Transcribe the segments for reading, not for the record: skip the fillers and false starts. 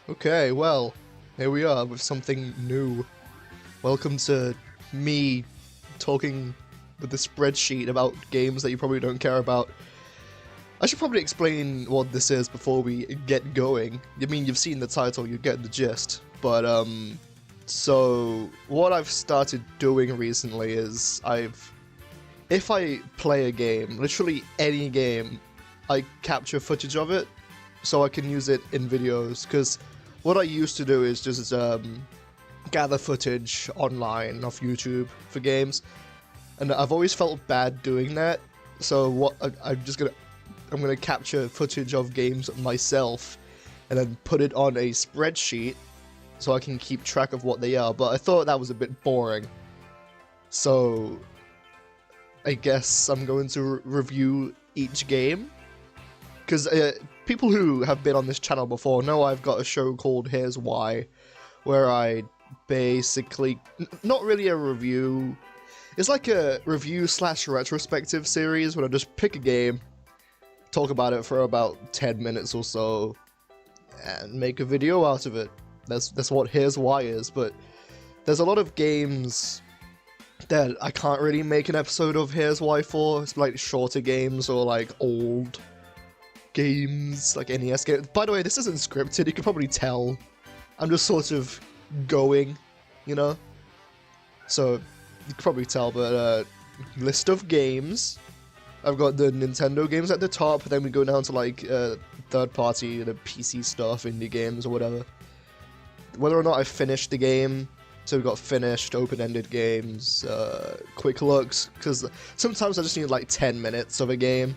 Okay, well, here we are with something new. Welcome to me talking with the spreadsheet about games that you probably don't care about. I should probably explain what this is before we get going. I mean, you've seen the title, you get the gist. But, so what I've started doing recently is if I play a game, literally any game, I capture footage of it so I can use it in videos, because what I used to do is just gather footage online off YouTube for games, and I've always felt bad doing that. So what I'm gonna capture footage of games myself, and then put it on a spreadsheet so I can keep track of what they are. But I thought that was a bit boring, so I guess I'm going to review each game. Because people who have been on this channel before know I've got a show called Here's Why, where I basically, not really a review, it's like a review slash retrospective series where I just pick a game, talk about it for about 10 minutes or so, and make a video out of it. That's what Here's Why is. But there's a lot of games that I can't really make an episode of Here's Why for. It's like shorter games or like old games, like NES games. By the way, this isn't scripted, you can probably tell. I'm just sort of going, you know? So, you can probably tell, but list of games. I've got the Nintendo games at the top, then we go down to like third party, the PC stuff, indie games or whatever. Whether or not I finished the game, so we've got finished, open-ended games, quick looks, because sometimes I just need like 10 minutes of a game.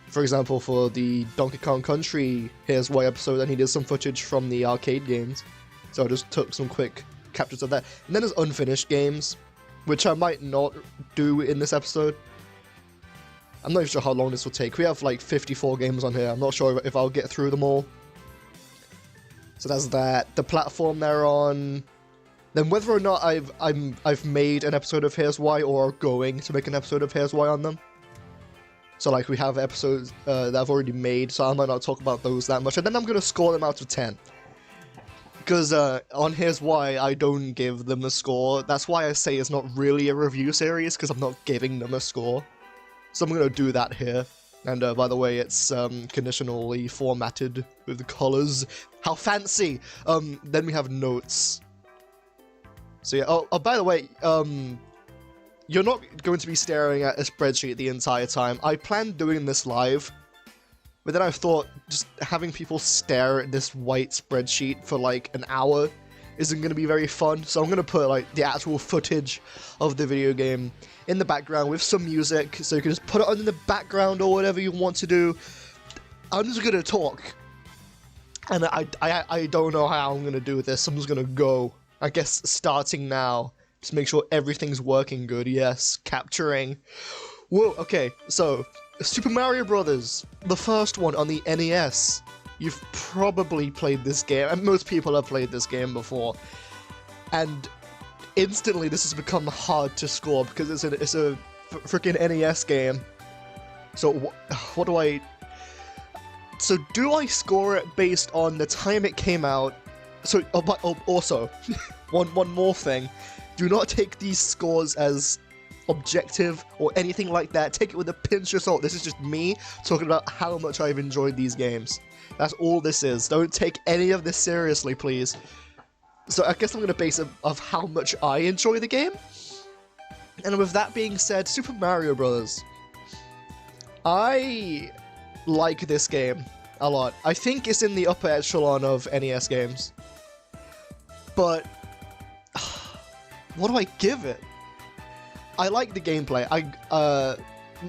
For example, for the Donkey Kong Country Here's Why episode, I needed some footage from the arcade games, so I just took some quick captures of that. And then there's unfinished games, which I might not do in this episode. I'm not even sure how long this will take. We have like 54 games on here. I'm not sure if I'll get through them all. So that's that. The platform they're on. Then whether or not I've made an episode of Here's Why or are going to make an episode of Here's Why on them. So like we have episodes that I've already made, so I might not talk about those that much, and then I'm gonna score them out of 10. Because on Here's Why, I don't give them a score. That's why I say it's not really a review series, because I'm not giving them a score. So I'm gonna do that here. And by the way, it's conditionally formatted with the colors. How fancy! Then we have notes. So yeah, oh by the way, you're not going to be staring at a spreadsheet the entire time. I planned doing this live, but then I thought just having people stare at this white spreadsheet for like an hour isn't going to be very fun, so I'm going to put like the actual footage of the video game in the background with some music, so you can just put it on in the background or whatever you want to do. I'm just going to talk, and I don't know how I'm going to do this. I'm just going to go, I guess, starting now. Just make sure everything's working good. Yes, capturing. Whoa, okay, so Super Mario Brothers, the first one on the NES. You've probably played this game, and most people have played this game before. And instantly this has become hard to score because it's a freaking NES game. So what do I... So do I score it based on the time it came out? So, but also, one more thing. Do not take these scores as objective or anything like that. Take it with a pinch of salt. This is just me talking about how much I've enjoyed these games. That's all this is. Don't take any of this seriously, please. So I guess I'm going to base it off how much I enjoy the game. And with that being said, Super Mario Bros. I like this game a lot. I think it's in the upper echelon of NES games. But what do I give it? I like the gameplay.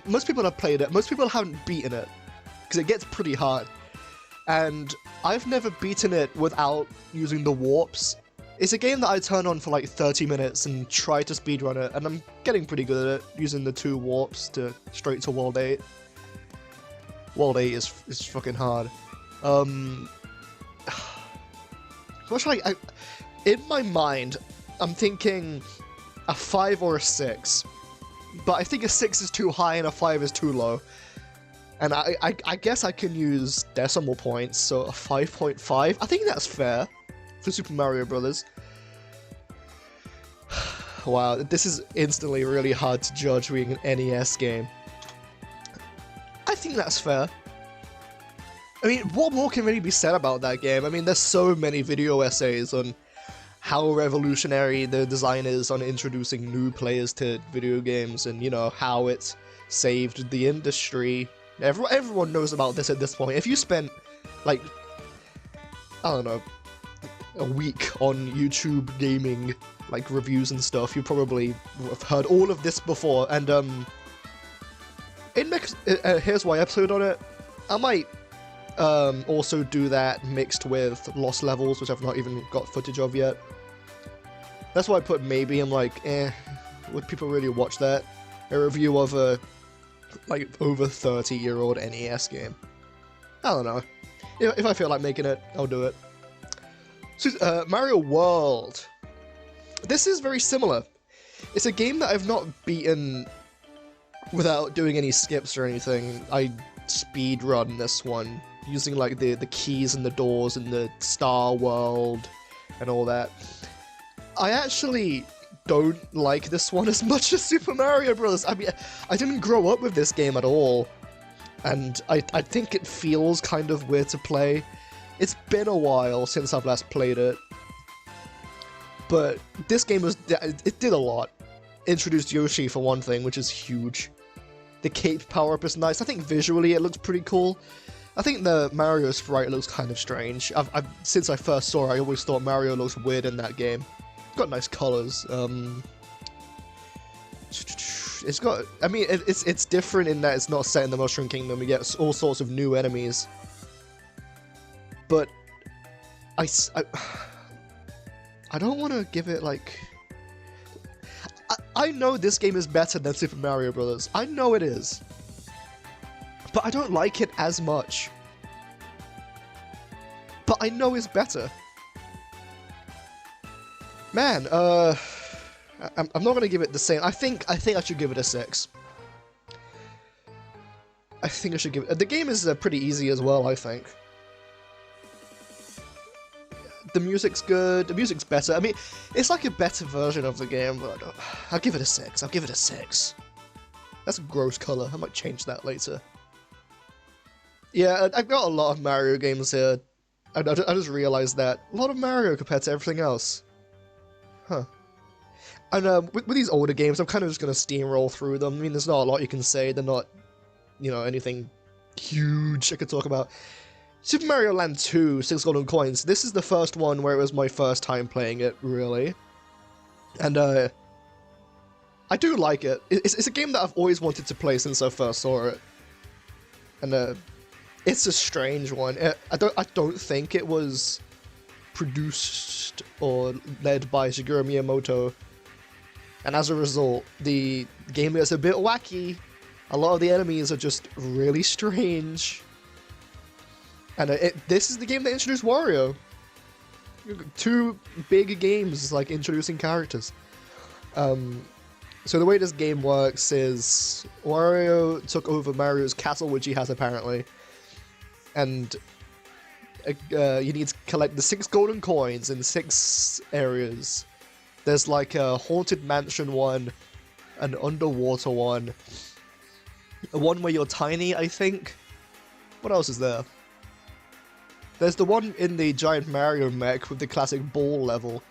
Most people have played it. Most people haven't beaten it, because it gets pretty hard. And I've never beaten it without using the warps. It's a game that I turn on for like 30 minutes and try to speedrun it, and I'm getting pretty good at it, using the 2 warps straight to World 8. World 8 is fucking hard. What should I... In my mind, I'm thinking a 5 or a 6, but I think a 6 is too high and a 5 is too low. And I guess I can use decimal points, so a 5.5. I think that's fair for Super Mario Brothers. Wow, this is instantly really hard to judge being an NES game. I think that's fair. I mean, what more can really be said about that game? I mean, there's so many video essays on how revolutionary the design is on introducing new players to video games, and, you know, how it's saved the industry. Everyone knows about this at this point. If you spent, like, I don't know, a week on YouTube gaming, like, reviews and stuff, you probably have heard all of this before, and, here's my episode on it. I might, also do that mixed with Lost Levels, which I've not even got footage of yet. That's why I put maybe. I'm like, would people really watch that? A review of a, like, over 30-year-old NES game. I don't know. If I feel like making it, I'll do it. So, Mario World. This is very similar. It's a game that I've not beaten without doing any skips or anything. I speed run this one using, like, the keys and the doors and the star world and all that. I actually don't like this one as much as Super Mario Bros. I mean, I didn't grow up with this game at all, and I think it feels kind of weird to play. It's been a while since I've last played it, but this game it did a lot. Introduced Yoshi for one thing, which is huge. The cape power-up is nice. I think visually it looks pretty cool. I think the Mario sprite looks kind of strange. Since I first saw it, I always thought Mario looks weird in that game. It's got nice colors. It's got. I mean, it's different in that it's not set in the Mushroom Kingdom. You get all sorts of new enemies. But I don't want to give it like. I know this game is better than Super Mario Bros. I know it is. But I don't like it as much. But I know it's better. Man, I'm not gonna give it the same. I think I should give it a 6. I think I should give it. The game is pretty easy as well, I think. The music's good. The music's better. I mean, it's like a better version of the game, but I'll give it a 6. I'll give it a 6. That's a gross color. I might change that later. Yeah, I've got a lot of Mario games here. I just realized that. A lot of Mario compared to everything else. Huh. And with these older games, I'm kind of just going to steamroll through them. I mean, there's not a lot you can say. They're not, you know, anything huge I could talk about. Super Mario Land 2, 6 Golden Coins. This is the first one where it was my first time playing it, really. And, I do like it. It's a game that I've always wanted to play since I first saw it. And, it's a strange one. I don't think it was produced or led by Shigeru Miyamoto. And as a result, the game is a bit wacky. A lot of the enemies are just really strange. And this is the game that introduced Wario. 2 big games, like, introducing characters. So the way this game works is Wario took over Mario's castle, which he has apparently. And you need to collect the 6 golden coins in 6 areas. There's like a Haunted Mansion one, an underwater one, one where you're tiny, I think. What else is there? There's the one in the giant Mario mech with the classic ball level,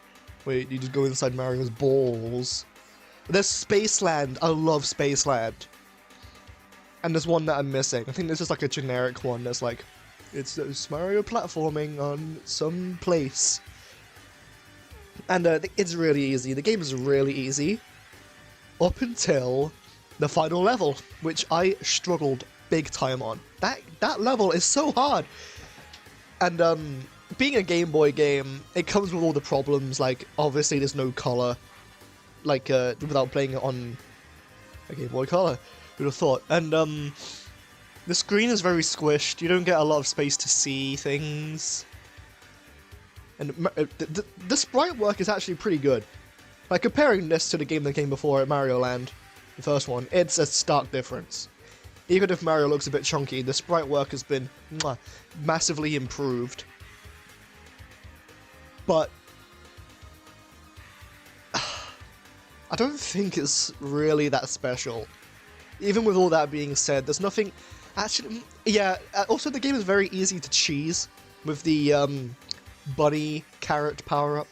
where you just go inside Mario's balls. There's Spaceland. I love Spaceland. And there's one that I'm missing. I think this is like a generic one that's like, it's Mario platforming on some place. And it's really easy. The game is really easy. Up until the final level, which I struggled big time on. That level is so hard. And being a Game Boy game, it comes with all the problems, like, obviously there's no color, like, without playing it on a Game Boy Color, who'd have thought. And the screen is very squished, you don't get a lot of space to see things. And the sprite work is actually pretty good. Like, comparing this to the game that came before it, Mario Land, the first one, it's a stark difference. Even if Mario looks a bit chunky, the sprite work has been massively improved. But I don't think it's really that special. Even with all that being said, there's nothing... Actually, yeah, also the game is very easy to cheese with the bunny carrot power-up.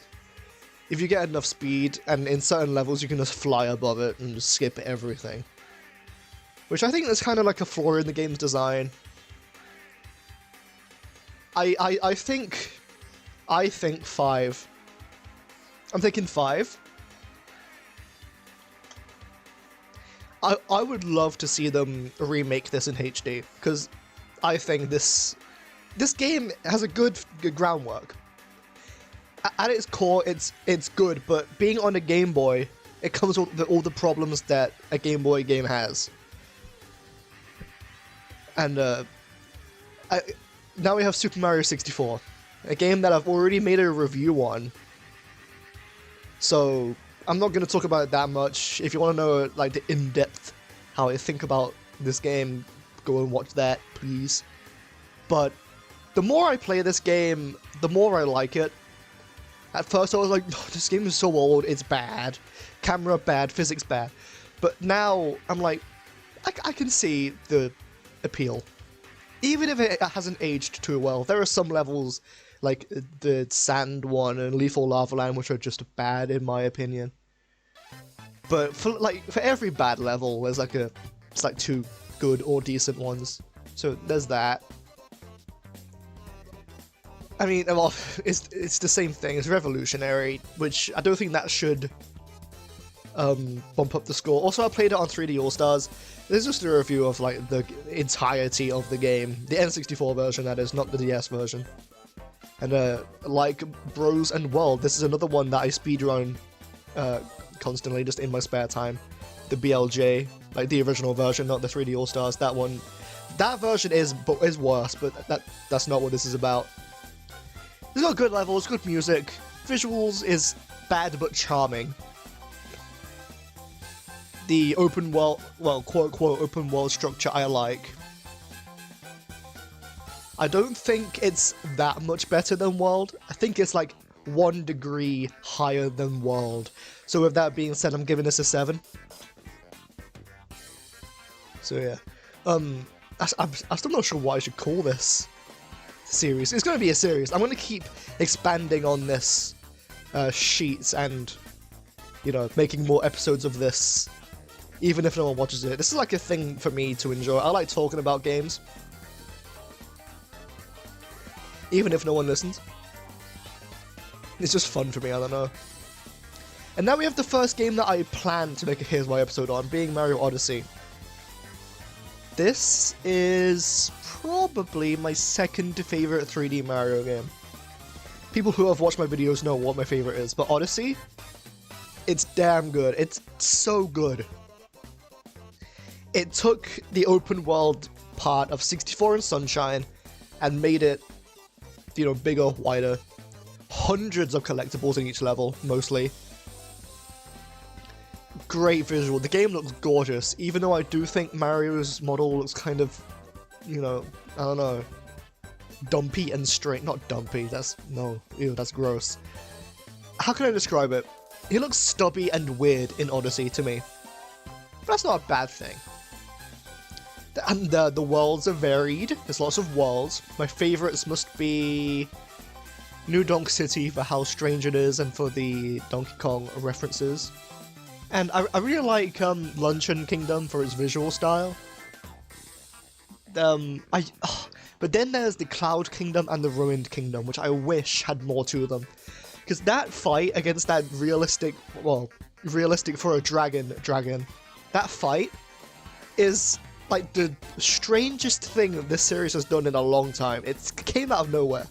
If you get enough speed, and in certain levels you can just fly above it and just skip everything. Which I think is kind of like a flaw in the game's design. I think 5. I'm thinking 5. I would love to see them remake this in HD, because I think this game has a good groundwork. At its core, it's good, but being on a Game Boy, it comes with all the problems that a Game Boy game has. And now we have Super Mario 64, a game that I've already made a review on. So I'm not going to talk about it that much. If you want to know like the in-depth how I think about this game, go and watch that, please. But the more I play this game, the more I like it. At first I was like, oh, this game is so old, it's bad. Camera bad, physics bad. But now I'm like, I can see the appeal. Even if it hasn't aged too well, there are some levels like the Sand one and Lethal Lava Land which are just bad in my opinion. But for every bad level, there's it's like 2 good or decent ones. So there's that. I mean, well, it's the same thing. It's revolutionary, which I don't think that should bump up the score. Also, I played it on 3D All-Stars. This is just a review of like the entirety of the game, the N64 version that is, not the DS version. And like Bros and World, this is another one that I speedrun constantly, just in my spare time. The BLJ, like the original version, not the 3D All-Stars. That version is worse, but that's not what this is about. It's got good levels, good music, visuals is bad but charming. The open world, well, quote-unquote open world structure I like. I don't think it's that much better than World. I think it's like 1 degree higher than World. So with that being said, I'm giving this a 7. So yeah. I'm still not sure what I should call this series. It's going to be a series. I'm going to keep expanding on this sheet and, you know, making more episodes of this, even if no one watches it. This is like a thing for me to enjoy. I like talking about games, even if no one listens. It's just fun for me, I don't know. And now we have the first game that I planned to make a Here's Why episode on, being Mario Odyssey. This is probably my second favorite 3D Mario game. People who have watched my videos know what my favorite is, but Odyssey, it's damn good. It's so good. It took the open world part of 64 and Sunshine and made it, you know, bigger, wider. Hundreds of collectibles in each level, mostly. Great visual. The game looks gorgeous, even though I do think Mario's model looks kind of, you know, I don't know, dumpy and straight. Not dumpy, that's gross. How can I describe it? He looks stubby and weird in Odyssey to me. But that's not a bad thing. And the worlds are varied. There's lots of worlds. My favorites must be New Donk City for how strange it is and for the Donkey Kong references. And I really like Luncheon Kingdom for its visual style. But then there's the Cloud Kingdom and the Ruined Kingdom, which I wish had more to them. Because that fight against that realistic for a dragon, that fight is like the strangest thing that this series has done in a long time. It came out of nowhere.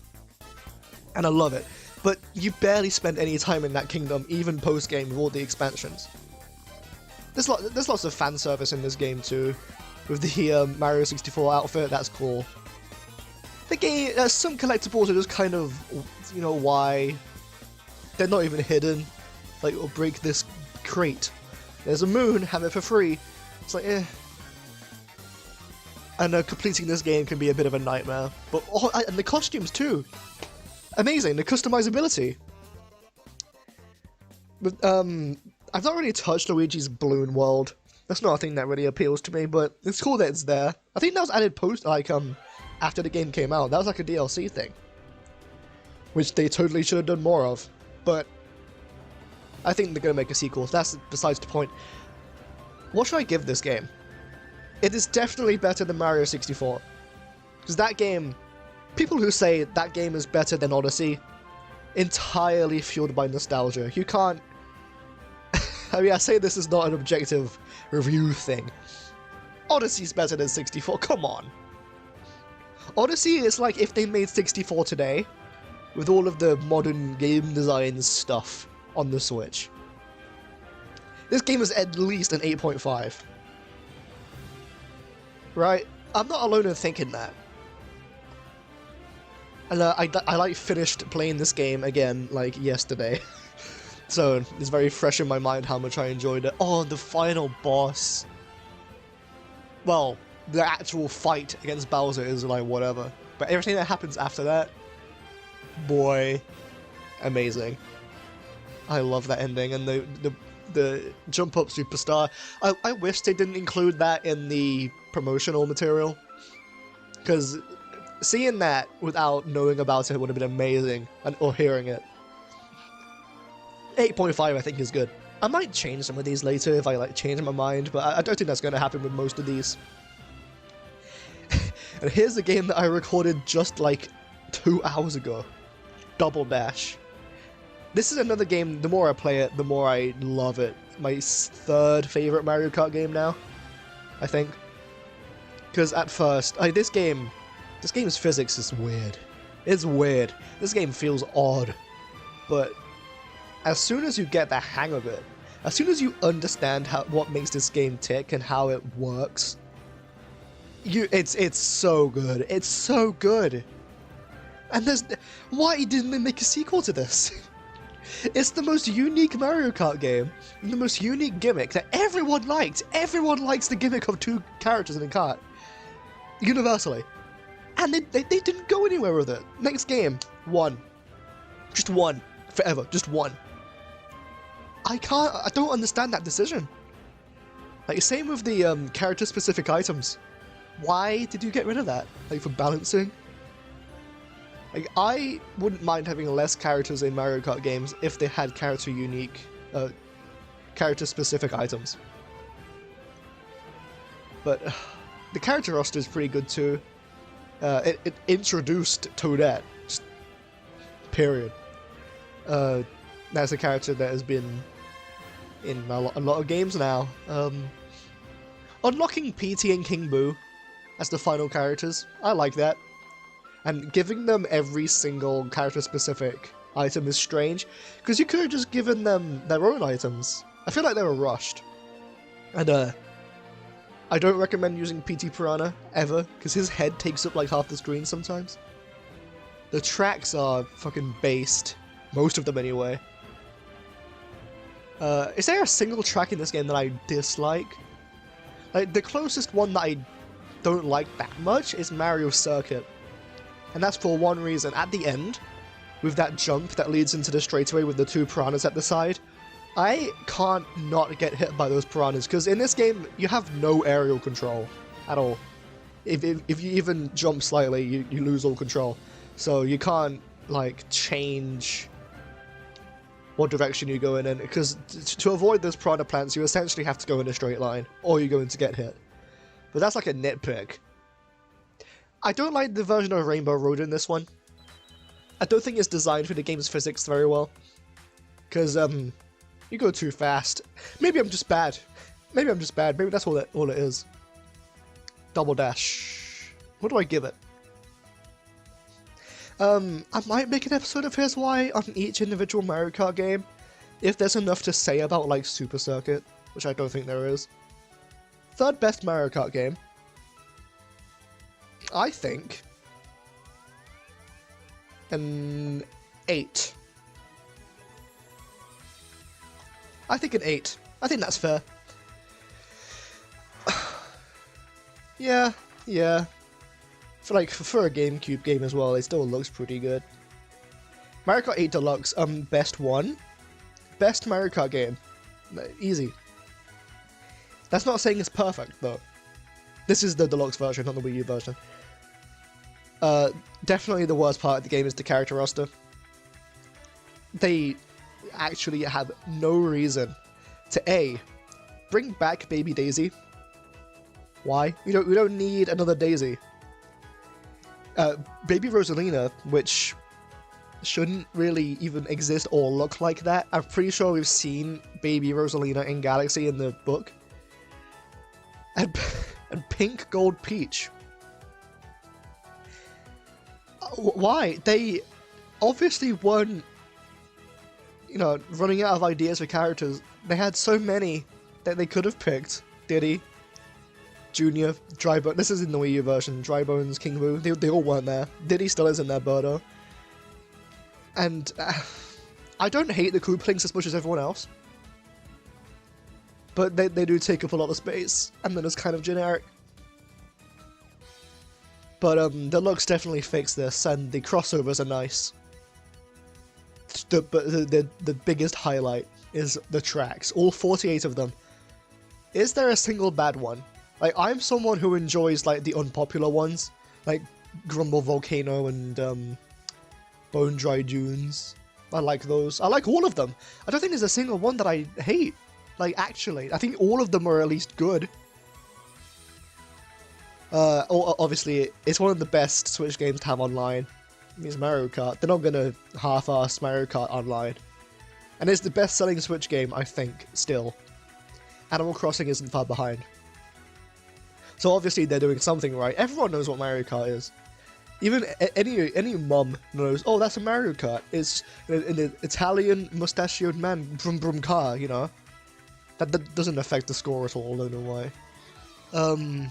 And I love it. But you barely spent any time in that kingdom, even post-game with all the expansions. There's lots of fan service in this game too. With the Mario 64 outfit, that's cool. The game, some collectibles are just kind of, you know, why? They're not even hidden. Like, oh, break this crate. There's a moon, have it for free. It's like, eh. And completing this game can be a bit of a nightmare. But and the costumes too. Amazing, the customizability. But, I've not really touched Luigi's Balloon World. That's not a thing that really appeals to me, but it's cool that it's there. I think that was added after the game came out. That was like a DLC thing. Which they totally should have done more of. But I think they're gonna make a sequel. That's besides the point. What should I give this game? It is definitely better than Mario 64. Because that game, people who say that game is better than Odyssey, entirely fueled by nostalgia. You can't... I mean, I say this is not an objective review thing. Odyssey's better than 64, come on. Odyssey is like if they made 64 today, with all of the modern game design stuff on the Switch. This game is at least an 8.5. Right? I'm not alone in thinking that. And I like finished playing this game again, like, yesterday. So, it's very fresh in my mind how much I enjoyed it. Oh, the final boss. Well, the actual fight against Bowser is like, whatever. But everything that happens after that, boy, amazing. I love that ending, and the Jump Up Superstar. I wish they didn't include that in the promotional material, because seeing that without knowing about it would have been amazing, or hearing it. 8.5 I think is good. I might change some of these later if I like change my mind, but I don't think that's going to happen with most of these. And here's a game that I recorded just like 2 hours ago. Double Dash. This is another game, the more I play it, the more I love it. My 3rd favorite Mario Kart game now, I think. Because at first, this game's physics is weird. It's weird. This game feels odd. But as soon as you get the hang of it, as soon as you understand what makes this game tick and how it works, it's so good. It's so good. And why didn't they make a sequel to this? It's the most unique Mario Kart game, the most unique gimmick that everyone liked. Everyone likes the gimmick of 2 characters in a kart, universally. And they didn't go anywhere with it. Next game, 1. Just 1. Forever, just 1. I don't understand that decision. Like, same with the character-specific items. Why did you get rid of that? Like, for balancing? Like, I wouldn't mind having less characters in Mario Kart games if they had character-specific items. But the character roster is pretty good too. It introduced Toadette. Just, period. That's a character that has been in a lot of games now. Unlocking PT and King Boo as the final characters, I like that. And giving them every single character-specific item is strange, because you could have just given them their own items. I feel like they were rushed. And I don't recommend using PT Piranha, ever, because his head takes up like half the screen sometimes. The tracks are fucking based. Most of them anyway. Is there a single track in this game that I dislike? Like, the closest one that I don't like that much is Mario Circuit. And that's for one reason. At the end, with that jump that leads into the straightaway with the 2 piranhas at the side, I can't not get hit by those piranhas, because in this game, you have no aerial control at all. If you even jump slightly, you lose all control. So you can't, like, change what direction you go in, because to avoid those piranha plants, you essentially have to go in a straight line, or you're going to get hit. But that's like a nitpick. I don't like the version of Rainbow Road in this one. I don't think it's designed for the game's physics very well. Because, you go too fast. Maybe I'm just bad. Maybe I'm just bad. Maybe that's all it is. Double Dash. What do I give it? I might make an episode of Here's Why on each individual Mario Kart game, if there's enough to say about, like, Super Circuit, which I don't think there is. 3rd best Mario Kart game. I think an 8. I think an 8. I think that's fair. Yeah, Yeah. For a GameCube game as well, it still looks pretty good. Mario Kart 8 Deluxe, best one. Best Mario Kart game. Easy. That's not saying it's perfect, though. This is the Deluxe version, not the Wii U version. Definitely the worst part of the game is the character roster. They actually have no reason to A, bring back Baby Daisy. Why? We don't need another Daisy. Baby Rosalina, which shouldn't really even exist or look like that. I'm pretty sure we've seen Baby Rosalina in Galaxy in the book. And Pink Gold Peach. Why? They obviously weren't, running out of ideas for characters. They had so many that they could have picked. Diddy, Junior, Drybones. This is in the Wii U version. Drybones, King Boo. They all weren't there. Diddy still isn't there, Birdo. And I don't hate the Koopalings as much as everyone else. But they do take up a lot of space, and then it's kind of generic. But Deluxe definitely fixed this, and the crossovers are nice. But the biggest highlight is the tracks, all 48 of them. Is there a single bad one? Like, I'm someone who enjoys, like, the unpopular ones, like Grumble Volcano and Bone Dry Dunes. I like those. I like all of them. I don't think there's a single one that I hate. Like, actually, I think all of them are at least good. Obviously, it's one of the best Switch games to have online. It's Mario Kart. They're not gonna half-ass Mario Kart online. And it's the best-selling Switch game, I think, still. Animal Crossing isn't far behind. So obviously they're doing something right. Everyone knows what Mario Kart is. Even any mum knows, oh, that's a Mario Kart. It's an Italian mustachioed man, brum brum car, That doesn't affect the score at all, I don't know why.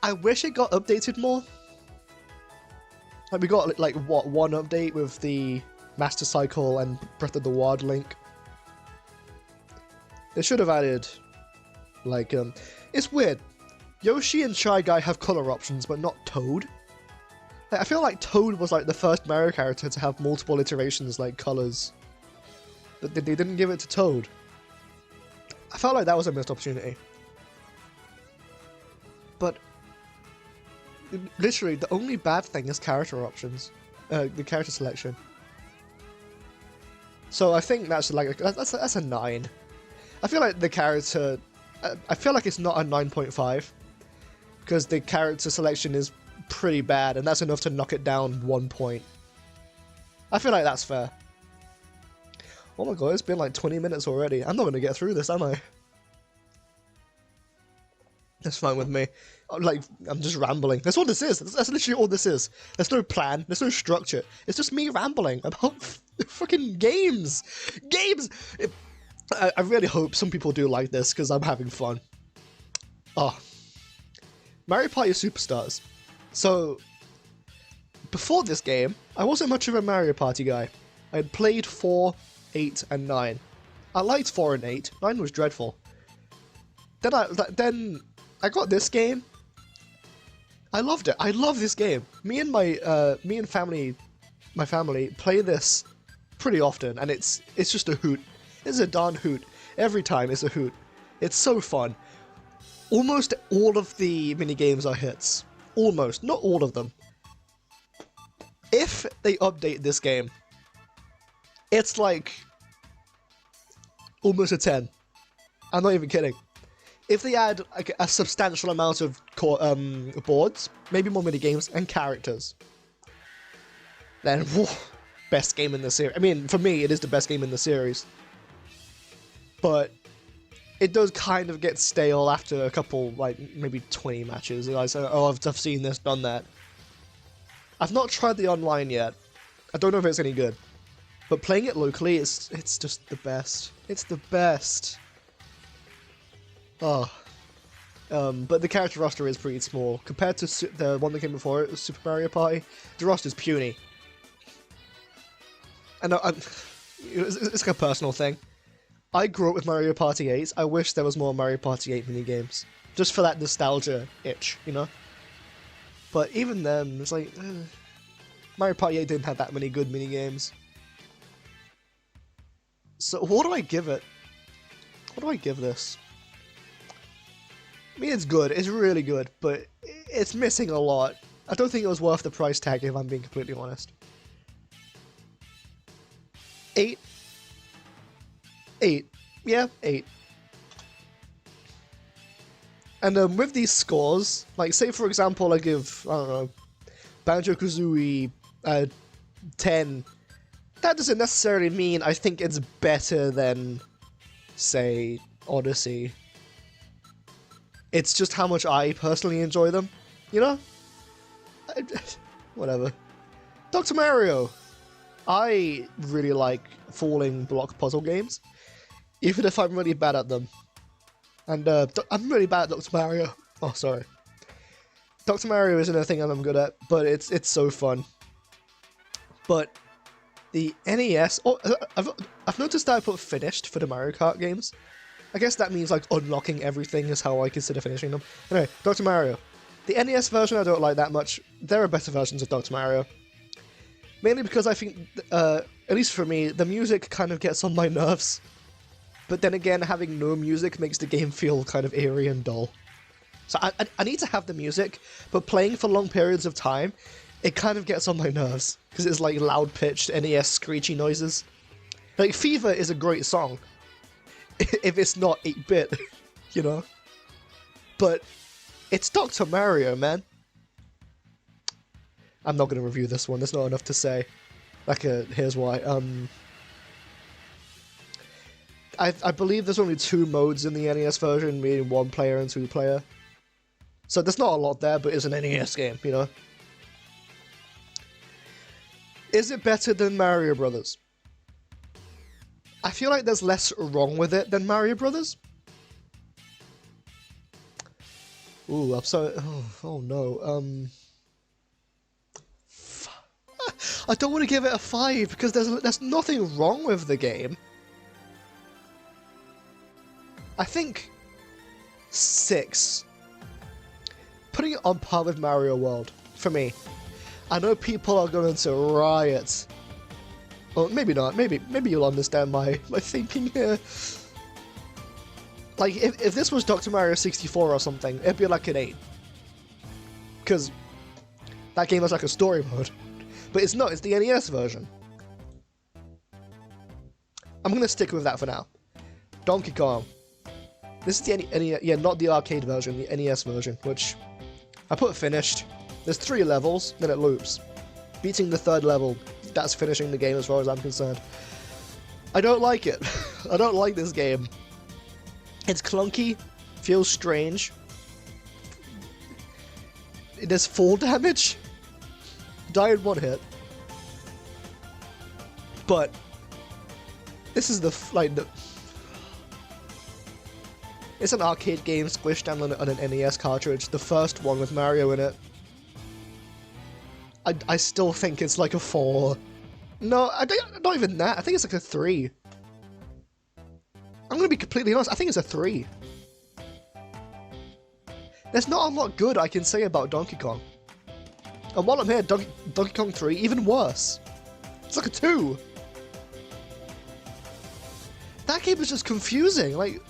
I wish it got updated more. Like, we got, like, what, one update with the Master Cycle and Breath of the Wild link. They should have added, like, it's weird. Yoshi and Shy Guy have color options, but not Toad. Like, I feel like Toad was, like, the first Mario character to have multiple iterations, like, colors. But they didn't give it to Toad. I felt like that was a missed opportunity. But literally, the only bad thing is character options, the character selection. So I think that's like that's a 9. I feel like the character, I feel like it's not a 9.5 because the character selection is pretty bad, and that's enough to knock it down 1 point. I feel like that's fair. Oh my god, it's been like 20 minutes already. I'm not going to get through this, am I? That's fine with me. Like, I'm just rambling. That's all this is. That's literally all this is. There's no plan. There's no structure. It's just me rambling about fucking games. Games! I really hope some people do like this, because I'm having fun. Oh. Mario Party Superstars. So, before this game, I wasn't much of a Mario Party guy. I had played 4, 8, and 9. I liked 4 and 8. 9 was dreadful. Then I got this game. I loved it. I love this game. Me and my family play this pretty often, and it's just a hoot. It's a darn hoot. Every time it's a hoot. It's so fun. Almost all of the minigames are hits. Almost. Not all of them. If they update this game, it's like almost a 10. I'm not even kidding. If they add like a substantial amount of boards, maybe more minigames, and characters, then whew, best game in the series. I mean, for me, it is the best game in the series. But it does kind of get stale after a couple, like, maybe 20 matches. I say, oh, I've seen this, done that. I've not tried the online yet. I don't know if it's any good. But playing it locally, it's just the best. It's the best. Oh. But the character roster is pretty small. Compared to the one that came before it, Super Mario Party, the roster's puny. And it's like a personal thing. I grew up with Mario Party 8. I wish there was more Mario Party 8 minigames. just for that nostalgia itch, you know? But even then, it's like, Mario Party 8 didn't have that many good minigames. So what do I give it? What do I give this? I mean, it's good, it's really good, but it's missing a lot. I don't think it was worth the price tag, if I'm being completely honest. 8? 8. Yeah, 8. And with these scores, like, say for example I give, I don't know, Banjo-Kazooie 10, that doesn't necessarily mean I think it's better than, say, Odyssey. It's just how much I personally enjoy them, you know? Whatever. Dr. Mario! I really like falling block puzzle games, even if I'm really bad at them. And I'm really bad at Dr. Mario. Oh, sorry. Dr. Mario isn't a thing I'm good at, but it's so fun. But the NES... Oh, I've noticed that I put finished for the Mario Kart games. I guess that means, like, unlocking everything is how I consider finishing them. Anyway, Dr. Mario. The NES version I don't like that much. There are better versions of Dr. Mario. Mainly because I think, at least for me, the music kind of gets on my nerves. But then again, having no music makes the game feel kind of eerie and dull. So I need to have the music, but playing for long periods of time, it kind of gets on my nerves. Because it's like loud-pitched NES screechy noises. Like, Fever is a great song. If it's not 8-bit, you know? But it's Dr. Mario, man. I'm not going to review this one, there's not enough to say. Like, here's why. I believe there's only 2 modes in the NES version, meaning 1 player and 2 player. So there's not a lot there, but it's an NES game, you know? Is it better than Mario Brothers? I feel like there's less wrong with it than Mario Brothers. Ooh, I'm sorry. Oh no. I don't want to give it a 5 because there's nothing wrong with the game. I think 6. Putting it on par with Mario World for me. I know people are going to riot. Well, maybe not. Maybe you'll understand my thinking here. Like, if this was Dr. Mario 64 or something, it'd be like an 8. Because that game has like a story mode. But it's not, it's the NES version. I'm going to stick with that for now. Donkey Kong. This is the yeah, not the arcade version, the NES version, which I put finished. There's 3 levels, then it loops. Beating the 3rd level, that's finishing the game as far as I'm concerned. I don't like it. I don't like this game. It's clunky, feels strange. It does fall damage. Die in 1 hit. But this is it's an arcade game squished down on an NES cartridge, the first one with Mario in it. I still think it's like a 4. No, not even that. I think it's like a 3. I'm gonna be completely honest, I think it's a 3. There's not a lot good I can say about Donkey Kong. And while I'm here, Donkey Kong 3, even worse. It's like a 2. That game is just confusing, like,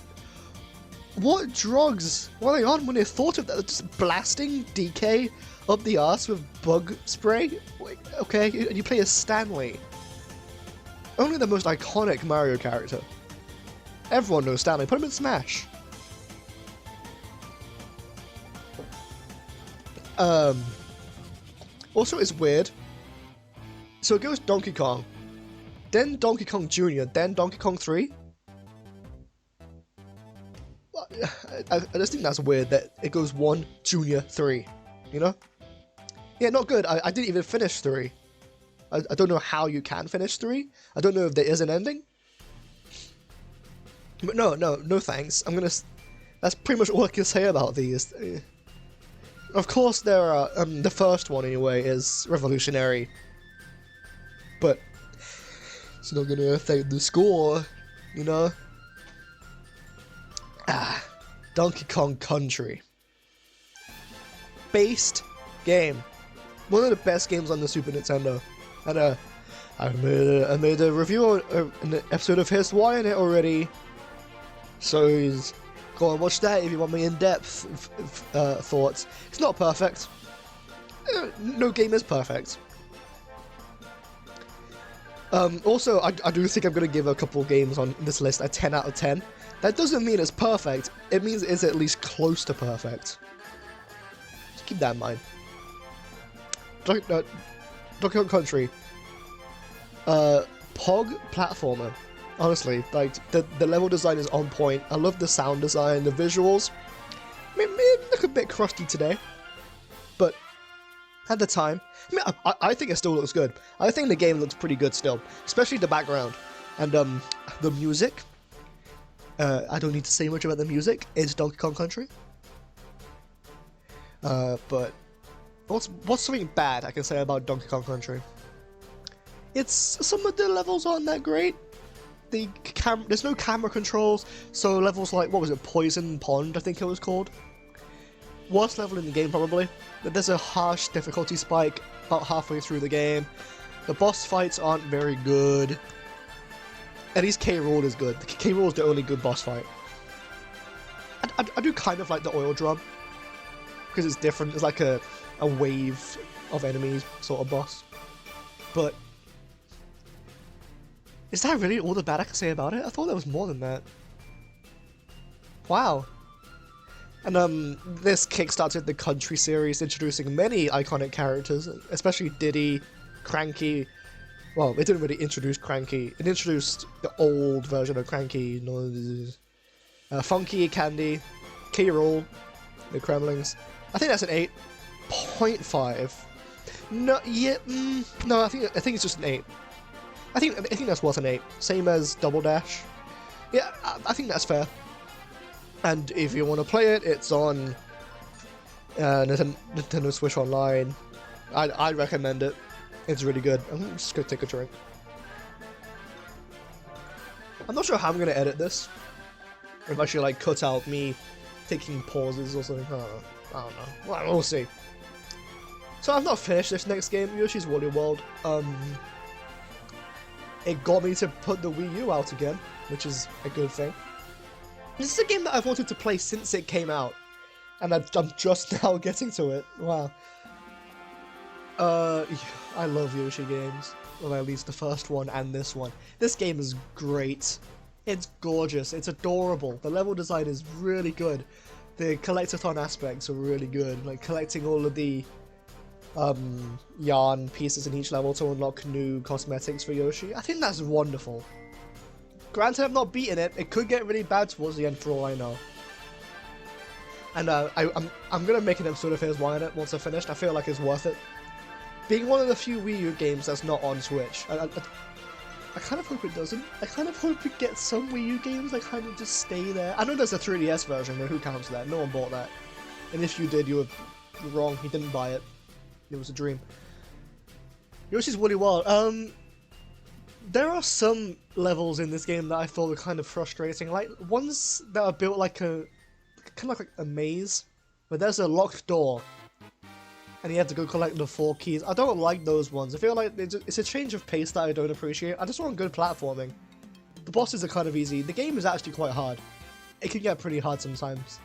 what drugs were they on when they thought of that? Just blasting DK up the arse with bug spray? Wait, okay, and you play as Stanley. Only the most iconic Mario character. Everyone knows Stanley, put him in Smash. Also, it's weird. So it goes Donkey Kong, then Donkey Kong Jr., then Donkey Kong 3? I just think that's weird that it goes 1, Junior, 3, you know? Yeah, not good. I didn't even finish 3. I don't know how you can finish 3. I don't know if there is an ending. But no thanks. That's pretty much all I can say about these. Of course there are, the first one anyway is revolutionary. But it's not gonna affect the score, you know? Donkey Kong Country. Based game. One of the best games on the Super Nintendo. And I made a review, an episode of Here's Why in it already. So go and watch that if you want my in-depth thoughts. It's not perfect. No game is perfect. Also, I do think I'm going to give a couple games on this list a 10 out of 10. That doesn't mean it's perfect. It means it's at least close to perfect. Just keep that in mind. Donkey Kong Country. Pog platformer. Honestly, like, the level design is on point. I love the sound design, the visuals. May look a bit crusty today, but at the time, I think it still looks good. I think the game looks pretty good still, especially the background. And the music, I don't need to say much about the music. It's Donkey Kong Country. But what's something bad I can say about Donkey Kong Country? It's some of the levels aren't that great. There's no camera controls, so levels like, what was it, Poison Pond, I think it was called? Worst level in the game, probably. There's a harsh difficulty spike about halfway through the game. The boss fights aren't very good. At least K-Rool is good. K-Rool is the only good boss fight. I do kind of like the oil drum, because it's different. It's like a wave of enemies sort of boss. But is that really all the bad I can say about it? I thought there was more than that. Wow. And this kickstarted the Country series, introducing many iconic characters, especially Diddy, Cranky. Well, it didn't really introduce Cranky. It introduced the old version of Cranky. Funky, Candy, K-Rool, the Kremlings. I think that's an 8.5. No, yeah, no, I think it's just an 8. I think that's worth an 8. Same as Double Dash. Yeah, I think that's fair. And if you want to play it, it's on Nintendo Switch Online. I recommend it. It's really good. I'm just gonna take a drink. I'm not sure how I'm gonna edit this. If I should like cut out me taking pauses or something. I don't know. Well, we'll see. So I've not finished this next game, Yoshi's Woolly World. It got me to put the Wii U out again, which is a good thing. This is a game that I've wanted to play since it came out, and I'm just now getting to it. Wow. I love Yoshi games. Well, at least the first one and this one. This game is great. It's gorgeous. It's adorable. The level design is really good. The collectathon aspects are really good. Like collecting all of the yarn pieces in each level to unlock new cosmetics for Yoshi. I think that's wonderful. Granted, I've not beaten it. It could get really bad towards the end for all I know. And I'm gonna make an episode of Here's Why on it once I've finished. I feel like it's worth it. Being one of the few Wii U games that's not on Switch. I kind of hope it doesn't. I kind of hope it gets some Wii U games that kind of just stay there. I know there's a 3DS version, but who counts that? No one bought that. And if you did, you were wrong. You didn't buy it. It was a dream. Yoshi's Woolly World. There are some levels in this game that I thought were kind of frustrating. Like, ones that are built like kind of like a maze, where there's a locked door, and you have to go collect the 4 keys. I don't like those ones. I feel like it's a change of pace that I don't appreciate. I just want good platforming. The bosses are kind of easy. The game is actually quite hard. It can get pretty hard sometimes.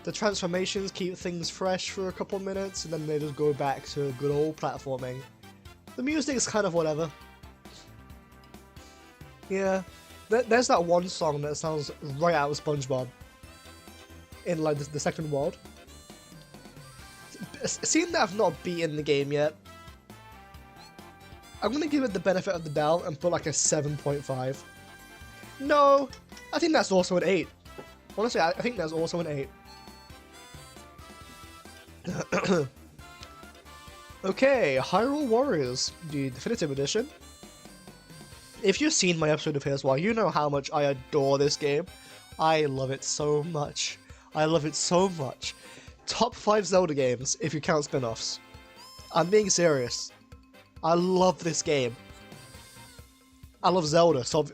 The transformations keep things fresh for a couple minutes, and then they just go back to good old platforming. The music is kind of whatever. Yeah, there's that one song that sounds right out of SpongeBob in like the second world. Seeing that I've not beaten the game yet, I'm gonna give it the benefit of the doubt and put like a 7.5. No, I think that's also an 8. Honestly, I think that's also an 8. Okay, Hyrule Warriors, the Definitive Edition. If you've seen my episode of Here's Why, you know how much I adore this game. I love it so much. I love it so much. Top 5 Zelda games, if you count spin-offs. I'm being serious. I love this game. I love Zelda, so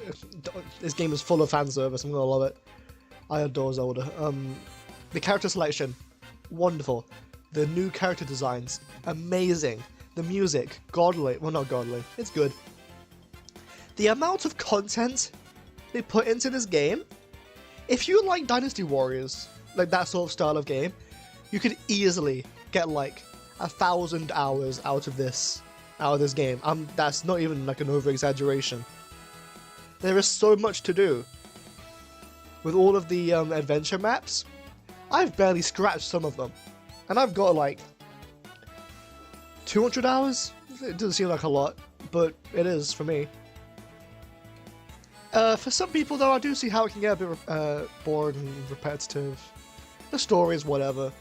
this game is full of fan service. I'm gonna love it. I adore Zelda. The character selection, wonderful. The new character designs, amazing. The music, godly. Well, not godly. It's good. The amount of content they put into this game, if you like Dynasty Warriors, like that sort of style of game, you could easily get like 1,000 hours out of this game. That's not even like an over-exaggeration. There is so much to do. With all of the adventure maps, I've barely scratched some of them. And I've got like 200 hours? It doesn't seem like a lot, but it is for me. For some people though, I do see how it can get a bit bored and repetitive. The stories, whatever.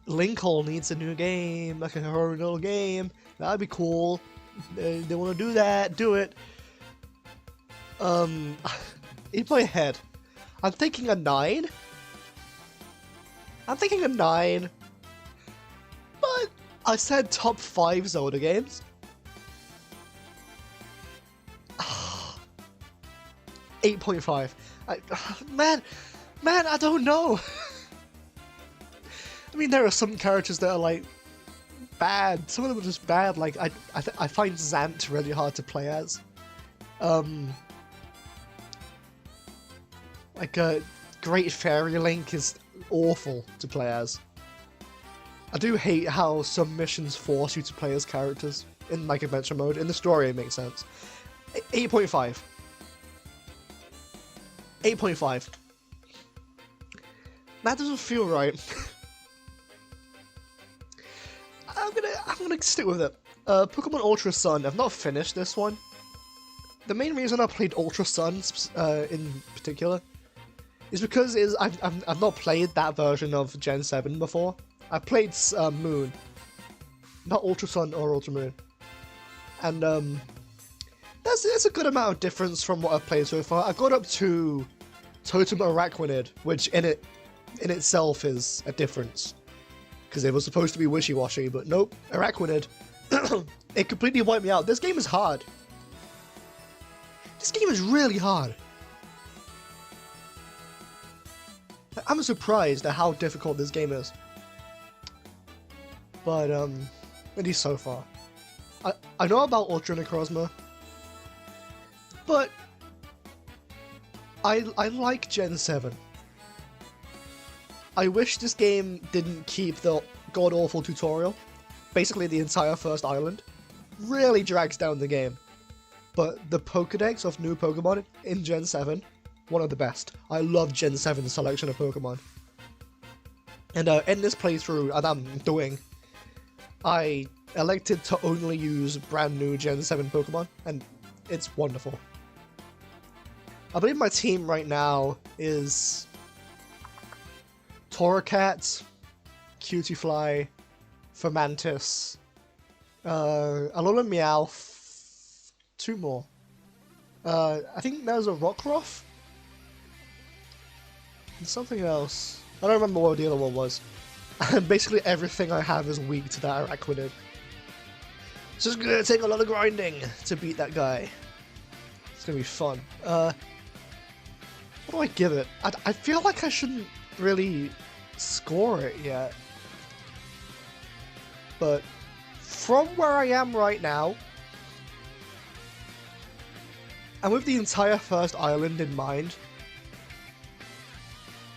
Lincoln needs a new game, like a little game. That'd be cool. They want to do that, do it. In my head, I'm thinking a 9. I'm thinking a 9. But I said top 5 Zelda games. 8.5. Man, I don't know. I mean, there are some characters that are like bad. Some of them are just bad. Like I find Zant really hard to play as. Like Great Fairy Link is awful to play as. I do hate how some missions force you to play as characters in like adventure mode. In the story, it makes sense. 8.5. 8.5. That doesn't feel right. I'm gonna stick with it. Pokemon Ultra Sun. I've not finished this one. The main reason I played Ultra Sun in particular is because I've not played that version of Gen 7 before. I played Moon, not Ultra Sun or Ultra Moon, and that's a good amount of difference from what I've played so far. I got up to Totem Araquanid, which in itself is a difference. Because it was supposed to be wishy-washy, but nope, Araquanid. It completely wiped me out. This game is hard. This game is really hard. I'm surprised at how difficult this game is. But, at least so far. I know about Ultra Necrozma, but I like Gen 7. I wish this game didn't keep the god-awful tutorial. Basically the entire first island. Really drags down the game. But the Pokédex of new Pokemon in Gen 7, one of the best. I love Gen 7's selection of Pokemon. And in this playthrough that I'm doing, I elected to only use brand new Gen 7 Pokemon, and it's wonderful. I believe my team right now is Torracat, Cutiefly, Fermantis, Alolan Meowth, 2 more. I think there's a Rockruff? And something else. I don't remember what the other one was. And basically everything I have is weak to that Araquanid. So it's gonna take a lot of grinding to beat that guy. It's gonna be fun. What do I give it? I feel like I shouldn't really score it yet. But from where I am right now, and with the entire first island in mind,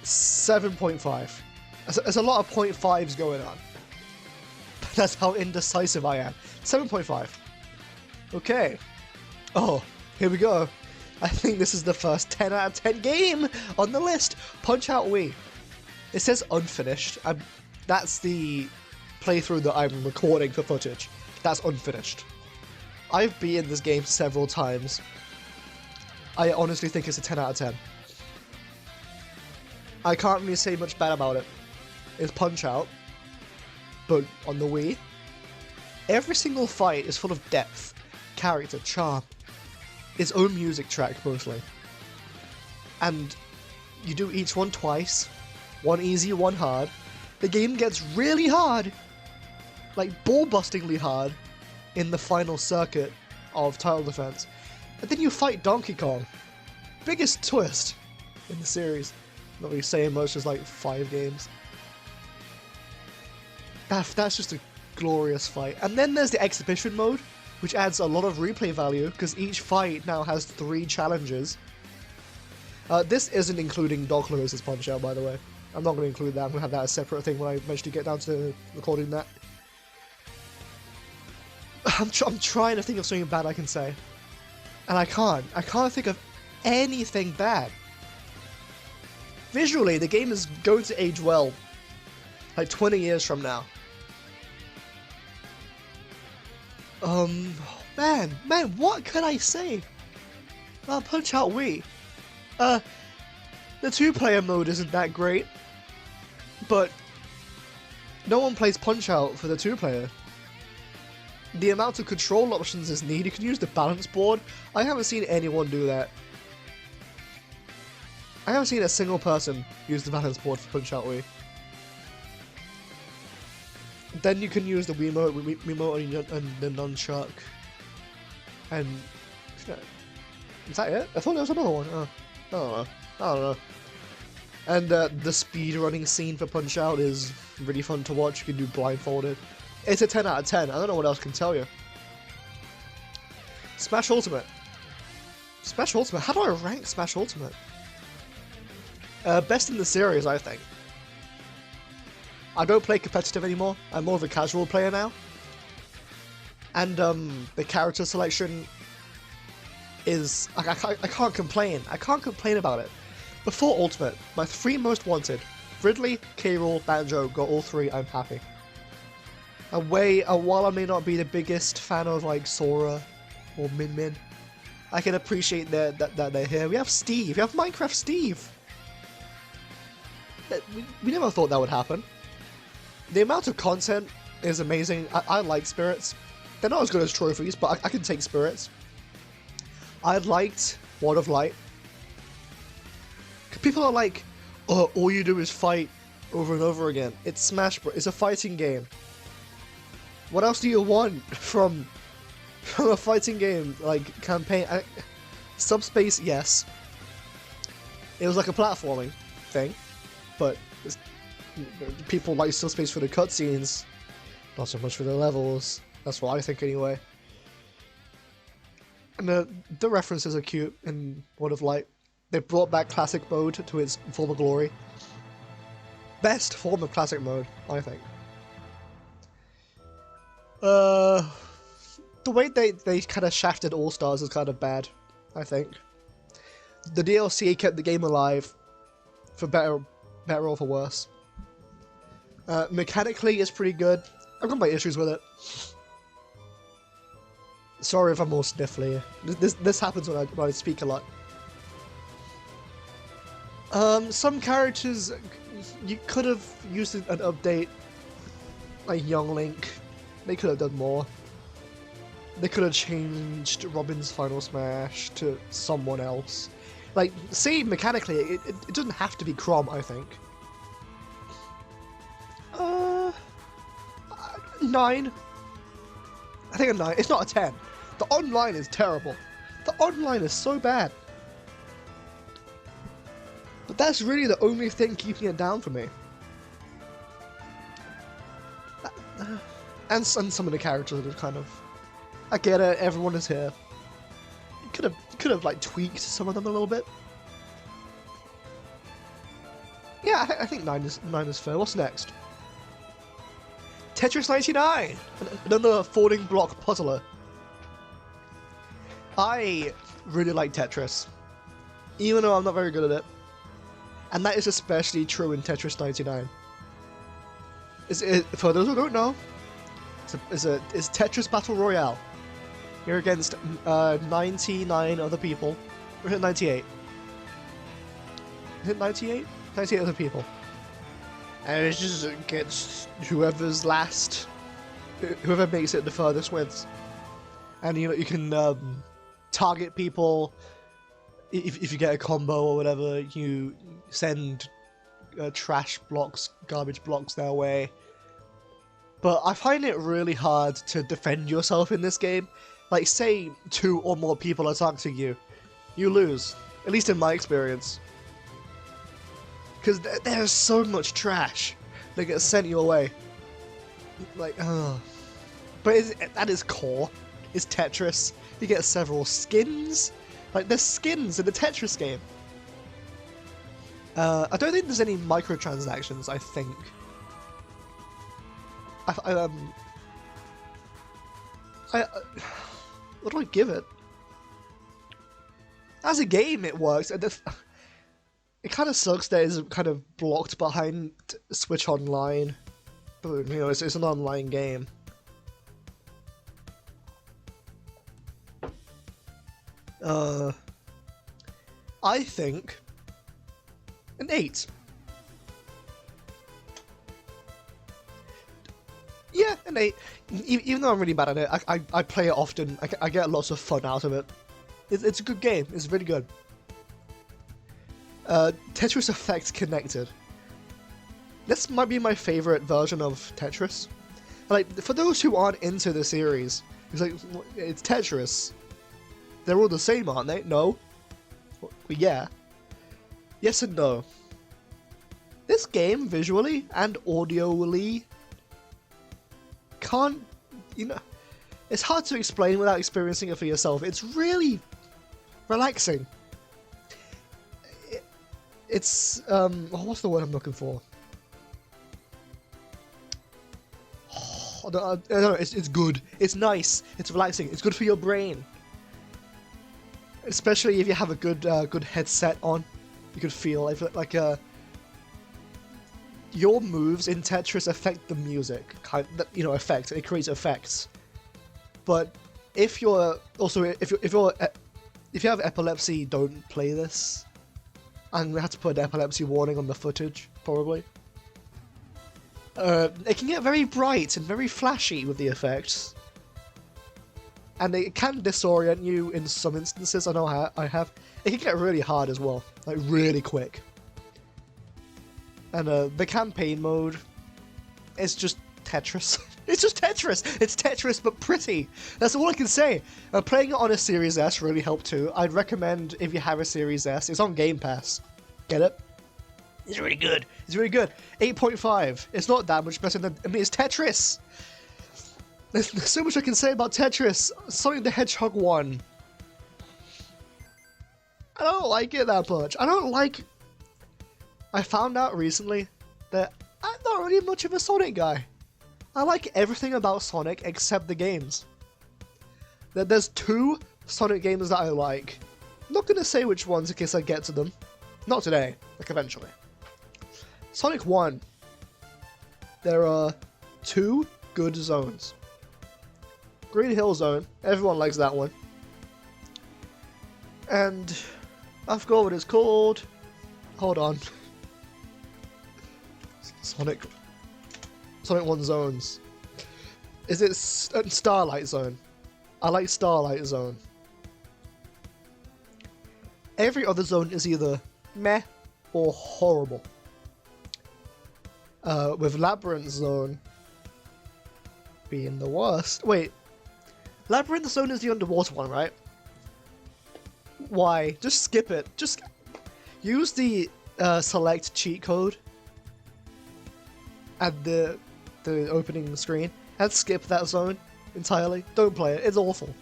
7.5. There's a lot of 0.5s going on. That's how indecisive I am. 7.5. Okay. Oh, here we go. I think this is the first 10 out of 10 game on the list. Punch-Out Wii. It says unfinished. That's the playthrough that I'm recording for footage. That's unfinished. I've beaten this game several times. I honestly think it's a 10 out of 10. I can't really say much bad about it. It's Punch-Out, but on the Wii, every single fight is full of depth, character, charm, its own music track mostly. And you do each one twice, one easy, one hard. The game gets really hard, like ball-bustingly hard, in the final circuit of Title Defense. And then you fight Donkey Kong, biggest twist in the series. Not really saying much, just like 5 games. That's just a glorious fight. And then there's the exhibition mode, which adds a lot of replay value because each fight now has 3 challenges. This isn't including Doc Lewis's Punch-Out, by the way. I'm not going to include that. I'm going to have that as a separate thing when I eventually get down to recording that. I'm trying to think of something bad I can say. And I can't. I can't think of anything bad. Visually, the game is going to age well. Like 20 years from now. Man, what can I say? Punch-Out Wii. The 2-player mode isn't that great. But no one plays Punch-Out for the 2-player. The amount of control options is neat. You can use the balance board. I haven't seen anyone do that. I haven't seen a single person use the balance board for Punch-Out Wii. Then you can use the Wiimote and the nunchuck. And is that it? I thought there was another one. Oh, I don't know. And the speedrunning scene for Punch-Out is really fun to watch. You can do blindfolded. It's a 10 out of 10. I don't know what else I can tell you. Smash Ultimate. Smash Ultimate. How do I rank Smash Ultimate? Best in the series, I think. I don't play competitive anymore. I'm more of a casual player now. And the character selection is... I can't complain. I can't complain about it. Before Ultimate, my 3 most wanted, Ridley, K. Rool, Banjo, got all 3, I'm happy. While I may not be the biggest fan of like Sora or Min Min, I can appreciate that they're here. We have Steve. We have Minecraft Steve. We never thought that would happen. The amount of content is amazing. I like spirits. They're not as good as trophies, but I can take spirits. I liked World of Light. People are like, oh, all you do is fight over and over again. It's Smash Bros. It's a fighting game. What else do you want from a fighting game, like, campaign? Subspace, yes. It was like a platforming thing, but people like Subspace for the cutscenes, not so much for the levels. That's what I think anyway. And the references are cute in World of Light. They brought back classic mode to its former glory. Best form of classic mode, I think. The way they kind of shafted All-Stars is kind of bad, I think. The DLC kept the game alive, for better or for worse. Mechanically, it's pretty good. I've got my issues with it. Sorry if I'm all sniffly. This happens when I speak a lot. Some characters, you could have used an update, like Young Link. They could have done more. They could have changed Robin's Final Smash to someone else. Like, see, mechanically, it doesn't have to be Chrom, I think. 9. I think a 9. It's not a 10. The online is terrible. The online is so bad. But that's really the only thing keeping it down for me. And some of the characters are kind of... I get it, everyone is here. You could have like tweaked some of them a little bit. Yeah, I think 9 is fair. What's next? Tetris 99! Another folding block puzzler. I really like Tetris, even though I'm not very good at it. And that is especially true in Tetris 99. For those who don't know, it's Tetris Battle Royale. You're against 99 other people. Or is it 98? Is it 98? 98 other people. And it's just against whoever's last. Whoever makes it the furthest wins. And you can target people. If you get a combo or whatever, you send trash blocks, garbage blocks their way. But I find it really hard to defend yourself in this game. Like, say 2 or more people are targeting you. You lose. At least in my experience. Because there's so much trash that gets sent your way. Like, but at its core is Tetris. You get several skins. Like, there's skins in the Tetris game. I don't think there's any microtransactions, I think. What do I give it? As a game, it works. It kind of sucks that it's kind of blocked behind Switch Online. But, you know, it's an online game. I think an 8. Yeah, an 8. Even though I'm really bad at it, I play it often. I get lots of fun out of it. It's a good game. It's really good. Tetris Effect Connected. This might be my favorite version of Tetris. Like, for those who aren't into the series, it's like, it's Tetris. They're all the same, aren't they? No. Well, yeah. Yes and no. This game, visually and audioly, can't, you know, it's hard to explain without experiencing it for yourself. It's really relaxing. It's, what's the word I'm looking for? I don't know, it's good. It's nice. It's relaxing. It's good for your brain. Especially if you have a good headset on. You could feel like your moves in Tetris affect the music. You know, it creates effects. But if you're also if you have epilepsy, don't play this. I'm gonna have to put an epilepsy warning on the footage, probably. It can get very bright and very flashy with the effects. And it can disorient you in some instances, I know I have. It can get really hard as well, like really quick. And the campaign mode, it's just Tetris. It's just Tetris! It's Tetris, but pretty! That's all I can say. Playing it on a Series S really helped too. I'd recommend, if you have a Series S, it's on Game Pass. Get it? It's really good. It's really good. 8.5. It's not that much better than... I mean, it's Tetris! There's so much I can say about Tetris. Sonic the Hedgehog 1. I don't like it that much. I found out recently that I'm not really much of a Sonic guy. I like everything about Sonic except the games. There's 2 Sonic games that I like. I'm not gonna say which ones in case I get to them. Not today, like eventually. Sonic 1. There are 2 good zones. Green Hill Zone, everyone likes that one. And I forgot what it's called. Hold on. Sonic 1 zones. Is it Starlight Zone? I like Starlight Zone. Every other zone is either meh or horrible. With Labyrinth Zone being the worst. Wait, Labyrinth Zone is the underwater one, right? Why? Just skip it. Just use the select cheat code at the opening screen and skip that zone entirely. Don't play it. It's awful.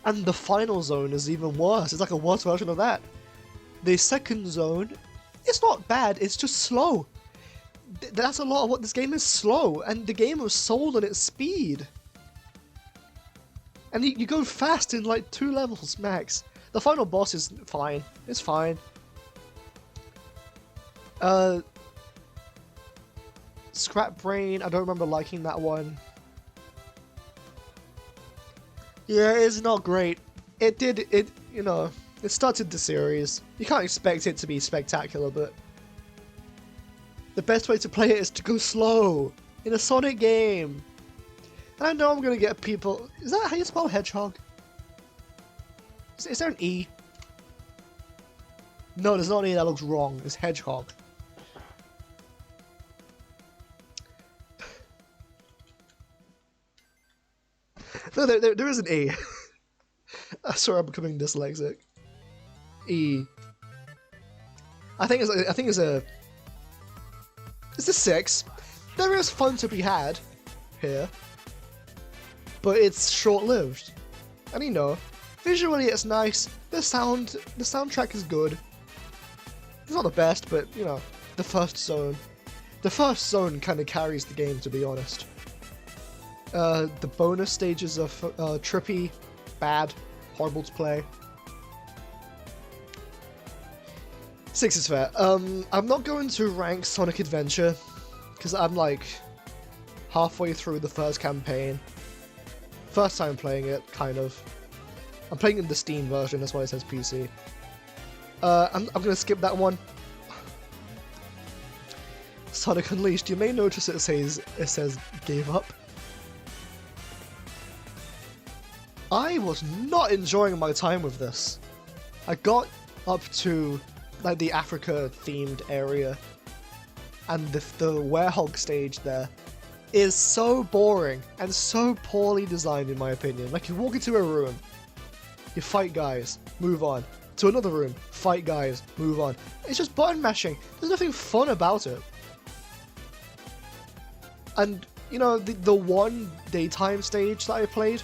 And the final zone is even worse. It's like a worse version of that. The second zone, it's not bad. It's just slow. That's a lot of what this game is, slow, and the game was sold on its speed. And you go fast in like 2 levels max. The final boss is fine. It's fine. Scrap Brain, I don't remember liking that one. Yeah, it's not great. You know, it started the series. You can't expect it to be spectacular, but the best way to play it is to go slow in a Sonic game. And I know I'm gonna get people... Is that how you spell hedgehog? Is there an E? No, there's not an E, that looks wrong. It's hedgehog. No, there is an E. I swear I'm becoming dyslexic. I think it's a 6. There is fun to be had here, but it's short-lived. And you know, visually it's nice. The soundtrack is good. It's not the best, but you know, the first zone kind of carries the game, to be honest. The bonus stages are trippy, bad, horrible to play. 6 is fair. I'm not going to rank Sonic Adventure, because I'm like halfway through the first campaign. First time playing it, kind of. I'm playing in the Steam version, that's why it says PC. I'm gonna skip that one. Sonic Unleashed, you may notice it says gave up. I was not enjoying my time with this. I got up to like the Africa themed area, and the Werehog stage there is so boring and so poorly designed, in my opinion. Like, you walk into a room, you fight guys, move on to another room, fight guys, move on. It's just button mashing. There's nothing fun about it. And you know, the one daytime stage that I played,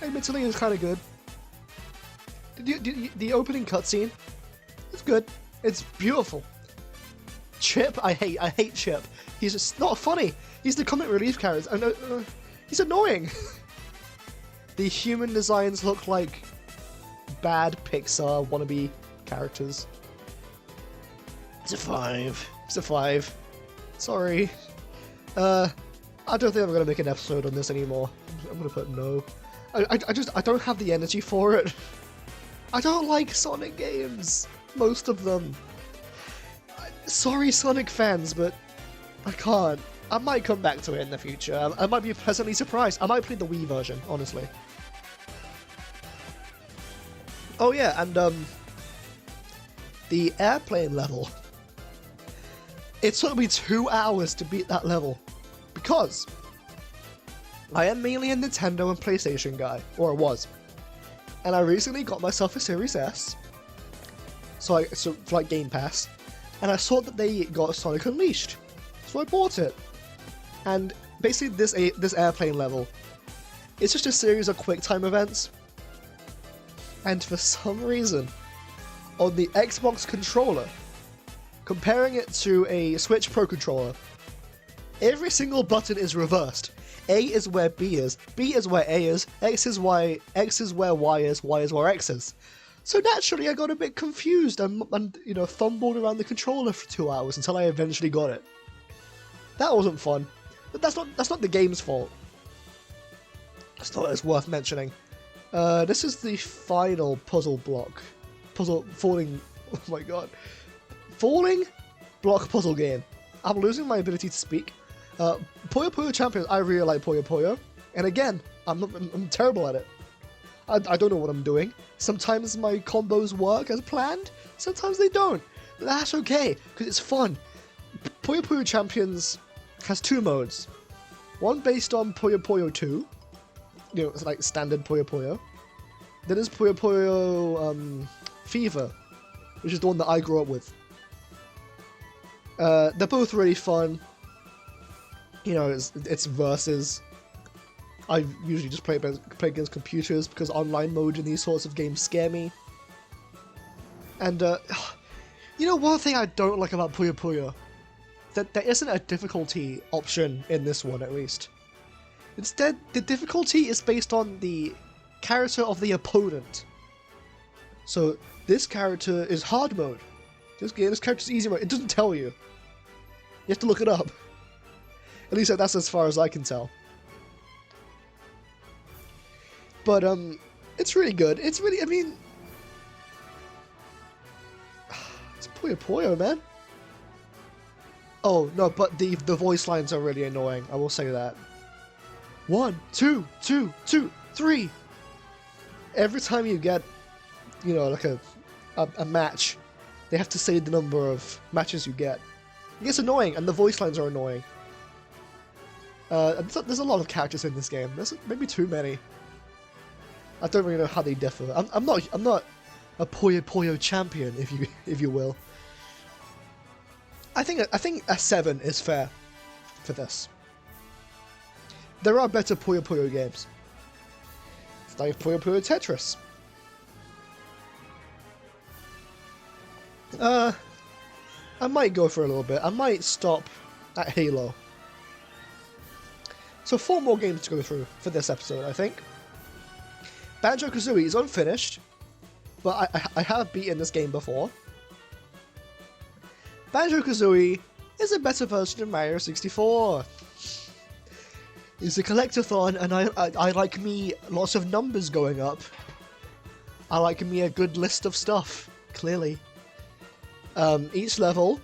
admittedly, is kind of good. The opening cutscene, it's good. It's beautiful. Chip, I hate Chip. He's just not funny. He's the comic relief character. He's annoying. The human designs look like bad Pixar wannabe characters. It's a 5. It's a 5. Sorry. I don't think I'm gonna make an episode on this anymore. I'm gonna put no. I don't have the energy for it. I don't like Sonic games. Most of them. Sorry, Sonic fans, but I can't. I might come back to it in the future. I might be pleasantly surprised. I might play the Wii version, honestly. Oh yeah, and the airplane level. It took me 2 hours to beat that level, because I am mainly a Nintendo and PlayStation guy, or I was, and I recently got myself a Series S, so for like Game Pass, and I saw that they got Sonic Unleashed, so I bought it. And basically this airplane level, it's just a series of quick time events, and for some reason, on the Xbox controller, comparing it to a Switch Pro controller, every single button is reversed. A is where B is, B is where A is, X is Y, X is where Y is where X is. So naturally I got a bit confused and you know, fumbled around the controller for 2 hours until I eventually got it. That wasn't fun, but that's not the game's fault. I thought it was worth mentioning. This is the final puzzle block. Falling block puzzle game. I'm losing my ability to speak. Puyo Puyo Champions, I really like Puyo Puyo. And again, I'm terrible at it. I don't know what I'm doing. Sometimes my combos work as planned, sometimes they don't. But that's okay, because it's fun. Puyo Puyo Champions has 2 modes. One based on Puyo Puyo 2. You know, it's like standard Puyo Puyo. Then there's Puyo Puyo Fever, which is the one that I grew up with. They're both really fun. You know, it's versus. I usually just play against computers because online mode in these sorts of games scare me. And you know, one thing I don't like about Puyo Puyo, that there isn't a difficulty option in this one, at least. Instead, the difficulty is based on the character of the opponent. So this character is hard mode. This character's easy mode. It doesn't tell you. You have to look it up. At least that's as far as I can tell. But it's really good. It's really, I mean, it's Puyo Puyo, man. Oh no, but the voice lines are really annoying. I will say that. 1, 2, 2, 2, 3. Every time you get, you know, like a match, they have to say the number of matches you get. It gets annoying, and the voice lines are annoying. There's a lot of characters in this game. There's maybe too many. I don't really know how they differ. I'm not a Puyo Puyo champion, if you will. I think a 7 is fair for this. There are better Puyo Puyo games. It's like Puyo Puyo Tetris. I might go for a little bit. I might stop at Halo. So 4 more games to go through for this episode, I think. Banjo-Kazooie is unfinished, but I have beaten this game before. Banjo-Kazooie is a better version of Mario 64. It's a collectathon, and I like me lots of numbers going up. I like me a good list of stuff, clearly. Each level,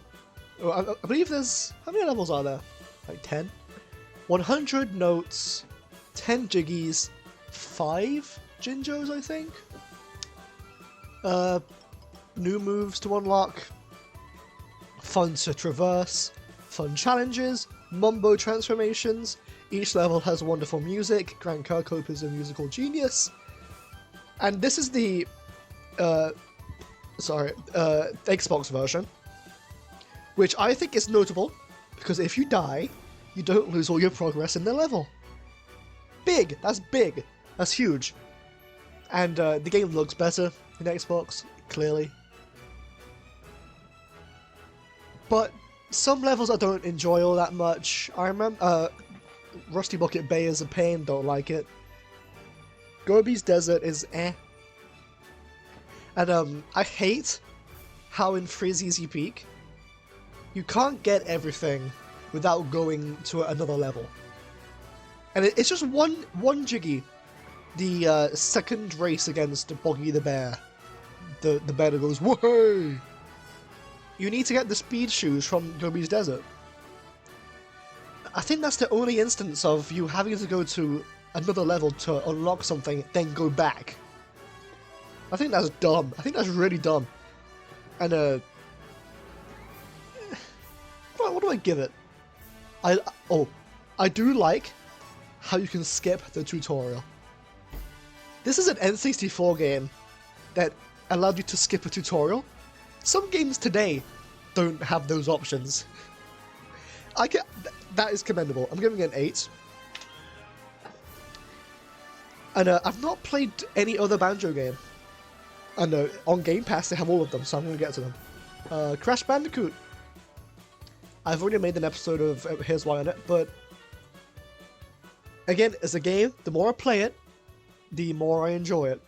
I believe there's, how many levels are there? Like 10? 100 notes, 10 jiggies, 5 Jinjos, I think? New moves to unlock, fun to traverse, fun challenges, mumbo transformations. Each level has wonderful music. Grant Kirkhope is a musical genius. And this is the Xbox version, which I think is notable, because if you die, you don't lose all your progress in the level. Big! That's big! That's huge. And the game looks better in Xbox, clearly. But some levels I don't enjoy all that much. I remember Rusty Bucket Bay is a pain, don't like it. Gobi's Desert is eh. And I hate how in Frizzy's Peak, you can't get everything without going to another level. And it's just one jiggy. The second race against Boggy the Bear. The bear that goes, whoa! You need to get the speed shoes from Gobi's Desert. I think that's the only instance of you having to go to another level to unlock something, then go back. I think that's dumb. I think that's really dumb. And what do I give it? I do like how you can skip the tutorial. This is an N64 game that allowed you to skip a tutorial. Some games today don't have those options. That is commendable. I'm giving it an 8. And I've not played any other Banjo game. And on Game Pass they have all of them, so I'm going to get to them. Crash Bandicoot. I've already made an episode of Here's Why on it, but again, as a game, the more I play it, the more I enjoy it.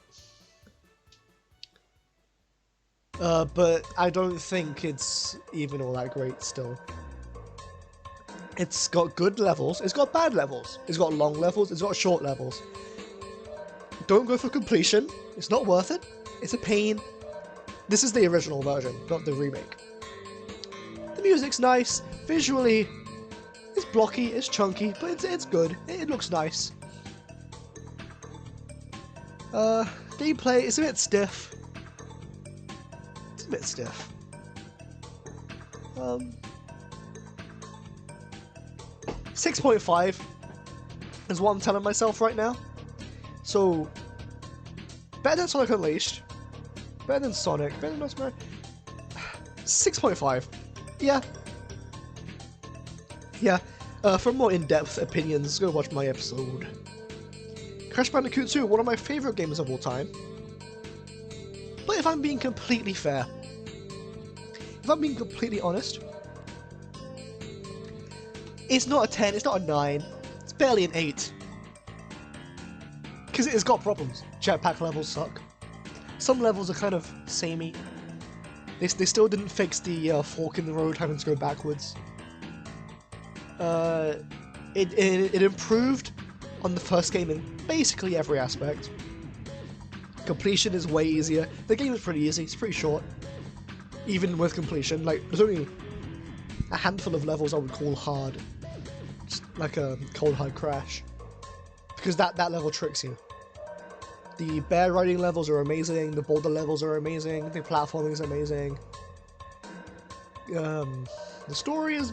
But I don't think it's even all that great still. It's got good levels, it's got bad levels, it's got long levels, it's got short levels. Don't go for completion, it's not worth it, it's a pain. This is the original version, not the remake. The music's nice, visually, it's blocky, it's chunky, but it's good, it looks nice. Gameplay is a bit stiff. It's a bit stiff. 6.5 is what I'm telling myself right now. So, better than Sonic Unleashed, better than Sonic, better than Mario. 6.5. Yeah. Yeah. For more in-depth opinions, go watch my episode. Crash Bandicoot 2, one of my favourite games of all time. But if I'm being completely fair, if I'm being completely honest, it's not a 10, it's not a 9, it's barely an 8. Because it's got problems. Jetpack levels suck. Some levels are kind of samey. They still didn't fix the fork in the road having to go backwards. It improved on the first game in basically every aspect. Completion is way easier. The game is pretty easy, it's pretty short. Even with completion, like, there's only a handful of levels I would call hard. Just like a Cold Hard Crash. Because that level tricks you. The bear riding levels are amazing, the boulder levels are amazing, the platforming is amazing. The story is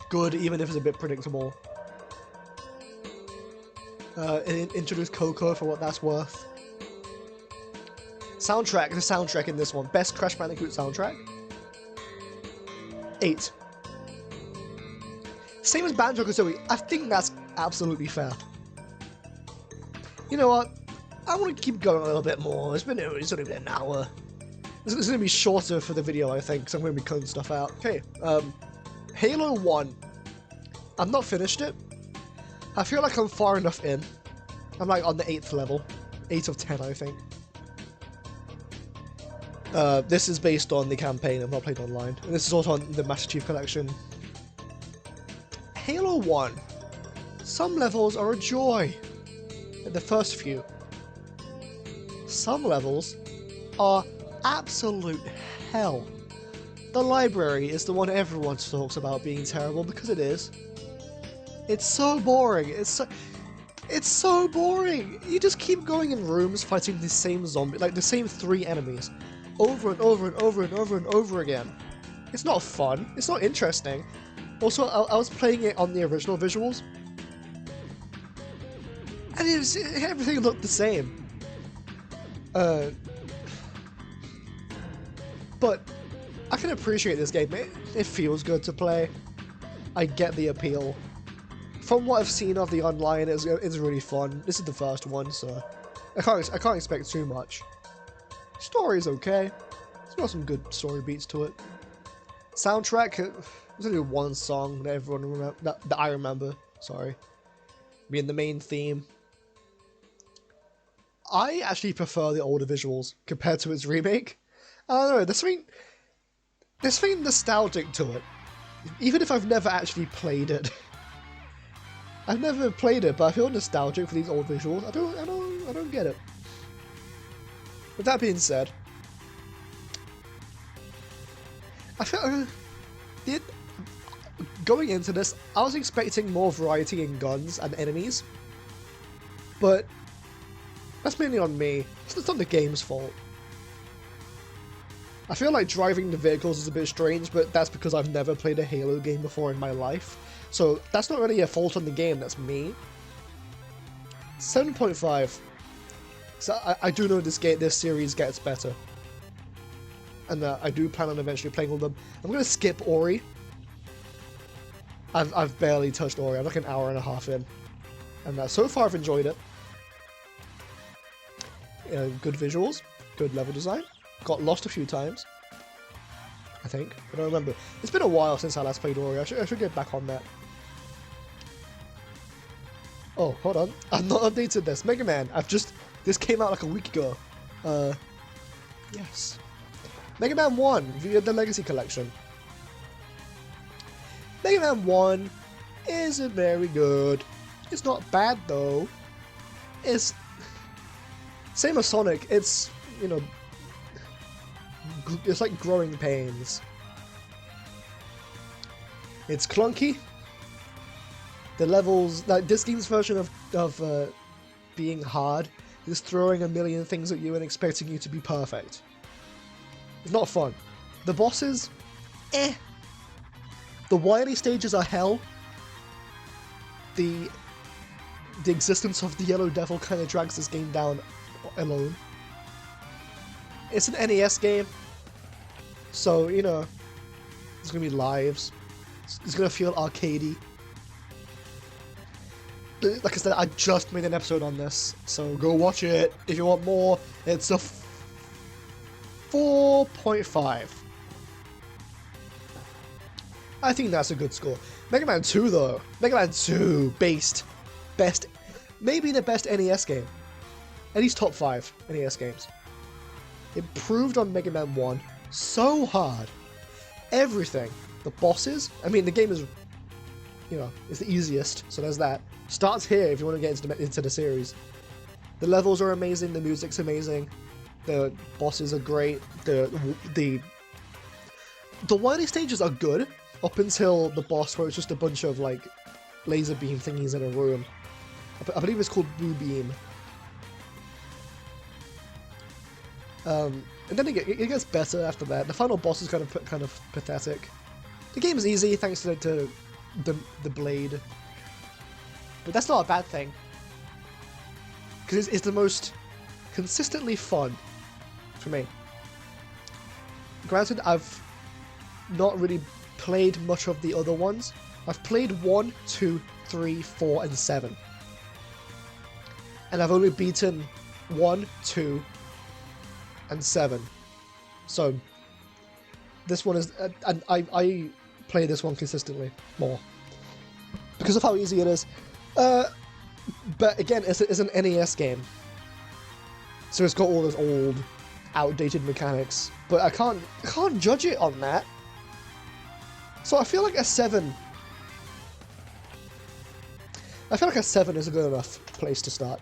good, even if it's a bit predictable. Introduce Coco for what that's worth. Soundtrack, the soundtrack in this one. Best Crash Bandicoot soundtrack? 8. Same as Banjo-Kazooie. I think that's absolutely fair. You know what? I want to keep going a little bit more. It's only been an hour. This is going to be shorter for the video, I think, because I'm going to be cutting stuff out. Okay, Halo 1. I've not finished it. I feel like I'm far enough in. I'm like on the 8th level. 8 of 10, I think. This is based on the campaign. I've not played online. And this is also on the Master Chief Collection. Halo 1. Some levels are a joy. In the first few. Some levels are absolute hell. The library is the one everyone talks about being terrible, because it is. It's so boring. It's so boring. You just keep going in rooms fighting the same zombie, like the same 3 enemies, over and over and over and over and over again. It's not fun. It's not interesting. Also, I was playing it on the original visuals, and everything looked the same. But I can appreciate this game. It feels good to play. I get the appeal. From what I've seen of the online, it's really fun. This is the first one, so I can't expect too much. Story's okay. It's got some good story beats to it. Soundtrack, there's only one song that everyone that I remember. Sorry, being the main theme. I actually prefer the older visuals compared to its remake. I don't know, there's something nostalgic to it. Even if I've never actually played it. I've never played it, but I feel nostalgic for these old visuals. I don't get it. With that being said, I feel going into this, I was expecting more variety in guns and enemies, but that's mainly on me. It's not the game's fault. I feel like driving the vehicles is a bit strange, but that's because I've never played a Halo game before in my life. So that's not really a fault on the game, that's me. 7.5. So I do know this series gets better. And I do plan on eventually playing all of them. I'm going to skip Ori. I've barely touched Ori. I'm like an hour and a half in. And so far I've enjoyed it. Good visuals, good level design. Got lost a few times, I think. I don't remember. It's been a while since I last played Ori. I should get back on that. Oh, hold on. I've not updated this. Mega Man. This came out like a week ago. Yes. Mega Man 1 via the Legacy Collection. Mega Man 1 isn't very good. It's not bad though. It's same as Sonic. It's, you know, it's like growing pains. It's clunky. The levels, like this game's version of being hard, is throwing a million things at you and expecting you to be perfect. It's not fun. The bosses, eh. The wily stages are hell. The existence of the Yellow Devil kind of drags this game down alone. It's an NES game, so, you know, it's gonna be lives. It's gonna feel arcadey. Like I said, I just made an episode on this, so go watch it if you want more. It's a 4.5. I think that's a good score. Mega Man 2 though. Mega Man 2, best, maybe the best NES game. At least top 5 NES games. Improved on Mega Man 1 so hard. Everything. The bosses, I mean the game is, you know, it's the easiest, so there's that. Starts here if you want to get into the series. The levels are amazing, the music's amazing, the bosses are great, the wily stages are good, up until the boss where it's just a bunch of, like, laser beam thingies in a room. I believe it's called Blue Beam. And then it gets better after that. The final boss is kind of pathetic. The game is easy thanks to the blade, but that's not a bad thing, because it's the most consistently fun for me. Granted, I've not really played much of the other ones. I've played 1, 2, 3, 4, and 7. And I've only beaten 1, 2, and 7. So, this one is... and I play this one consistently more. Because of how easy it is. But again, it's an NES game. So it's got all those old, outdated mechanics. But I can't judge it on that. So I feel like a 7... I feel like a 7 is a good enough place to start.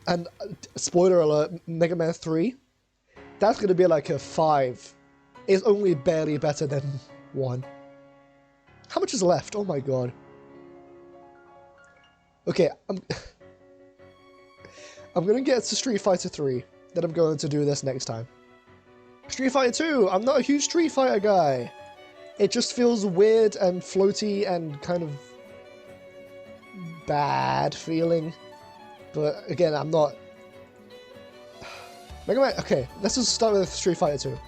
And, spoiler alert, Mega Man 3, that's going to be like a 5. It's only barely better than 1. How much is left? Oh my god. Okay, I'm going to get to Street Fighter 3, then I'm going to do this next time. Street Fighter 2! I'm not a huge Street Fighter guy! It just feels weird and floaty and kind of bad feeling. But again, I'm not... Mega Man... Okay, let's just start with Street Fighter 2.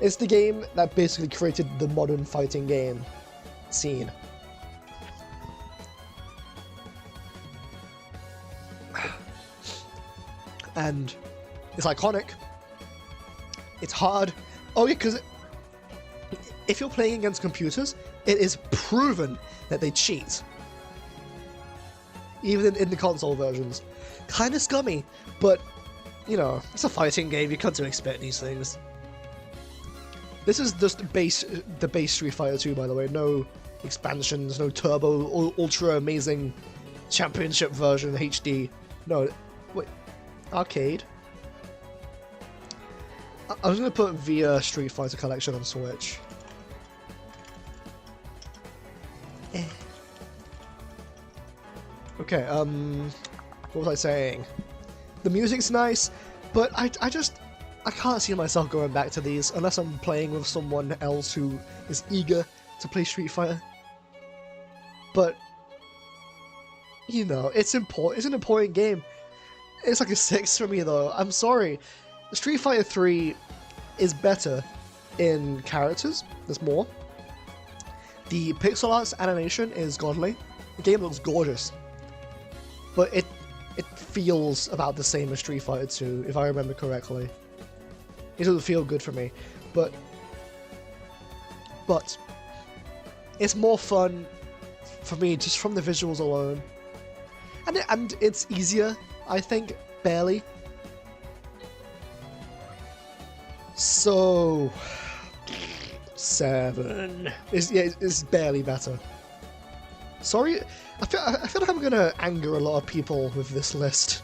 It's the game that basically created the modern fighting game scene. And it's iconic. It's hard. Oh yeah, because if you're playing against computers, it is proven that they cheat. Even in the console versions. Kinda scummy, but, you know, it's a fighting game, you come to expect these things. This is just the base Street Fighter 2, by the way. No expansions, no turbo, ultra amazing championship version HD. No, wait, arcade? I was gonna put Via Street Fighter Collection on Switch. Okay, what was I saying? The music's nice, but I can't see myself going back to these unless I'm playing with someone else who is eager to play Street Fighter. But, you know, it's an important game. It's like a 6 for me though, I'm sorry. Street Fighter 3 is better in characters, there's more. The pixel arts animation is godly. The game looks gorgeous. But it feels about the same as Street Fighter 2, if I remember correctly. It doesn't feel good for me. But it's more fun for me just from the visuals alone. And it's easier, I think, barely. So 7 is barely better. Sorry, I feel like I'm gonna anger a lot of people with this list.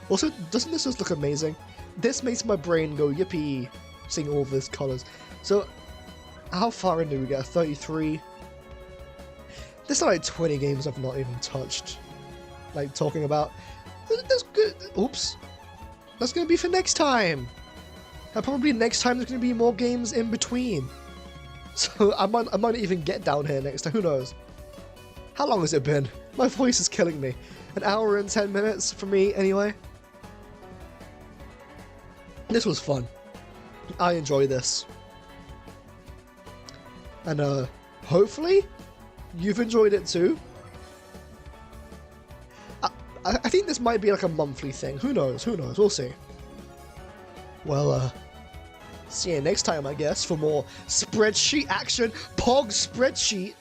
Also, doesn't this just look amazing? This makes my brain go yippee, seeing all of these colours. So, how far in do we get? 33? There's like 20 games I've not even touched. Like, talking about. That's good. Oops. That's gonna be for next time. And probably next time there's gonna be more games in between. So, I might even get down here next time, who knows? How long has it been? My voice is killing me. An hour and 10 minutes for me, anyway. This was fun. I enjoy this. And, hopefully, you've enjoyed it too. I think this might be like a monthly thing. Who knows? Who knows? We'll see. Well, see you next time, I guess, for more spreadsheet action. Pog spreadsheet.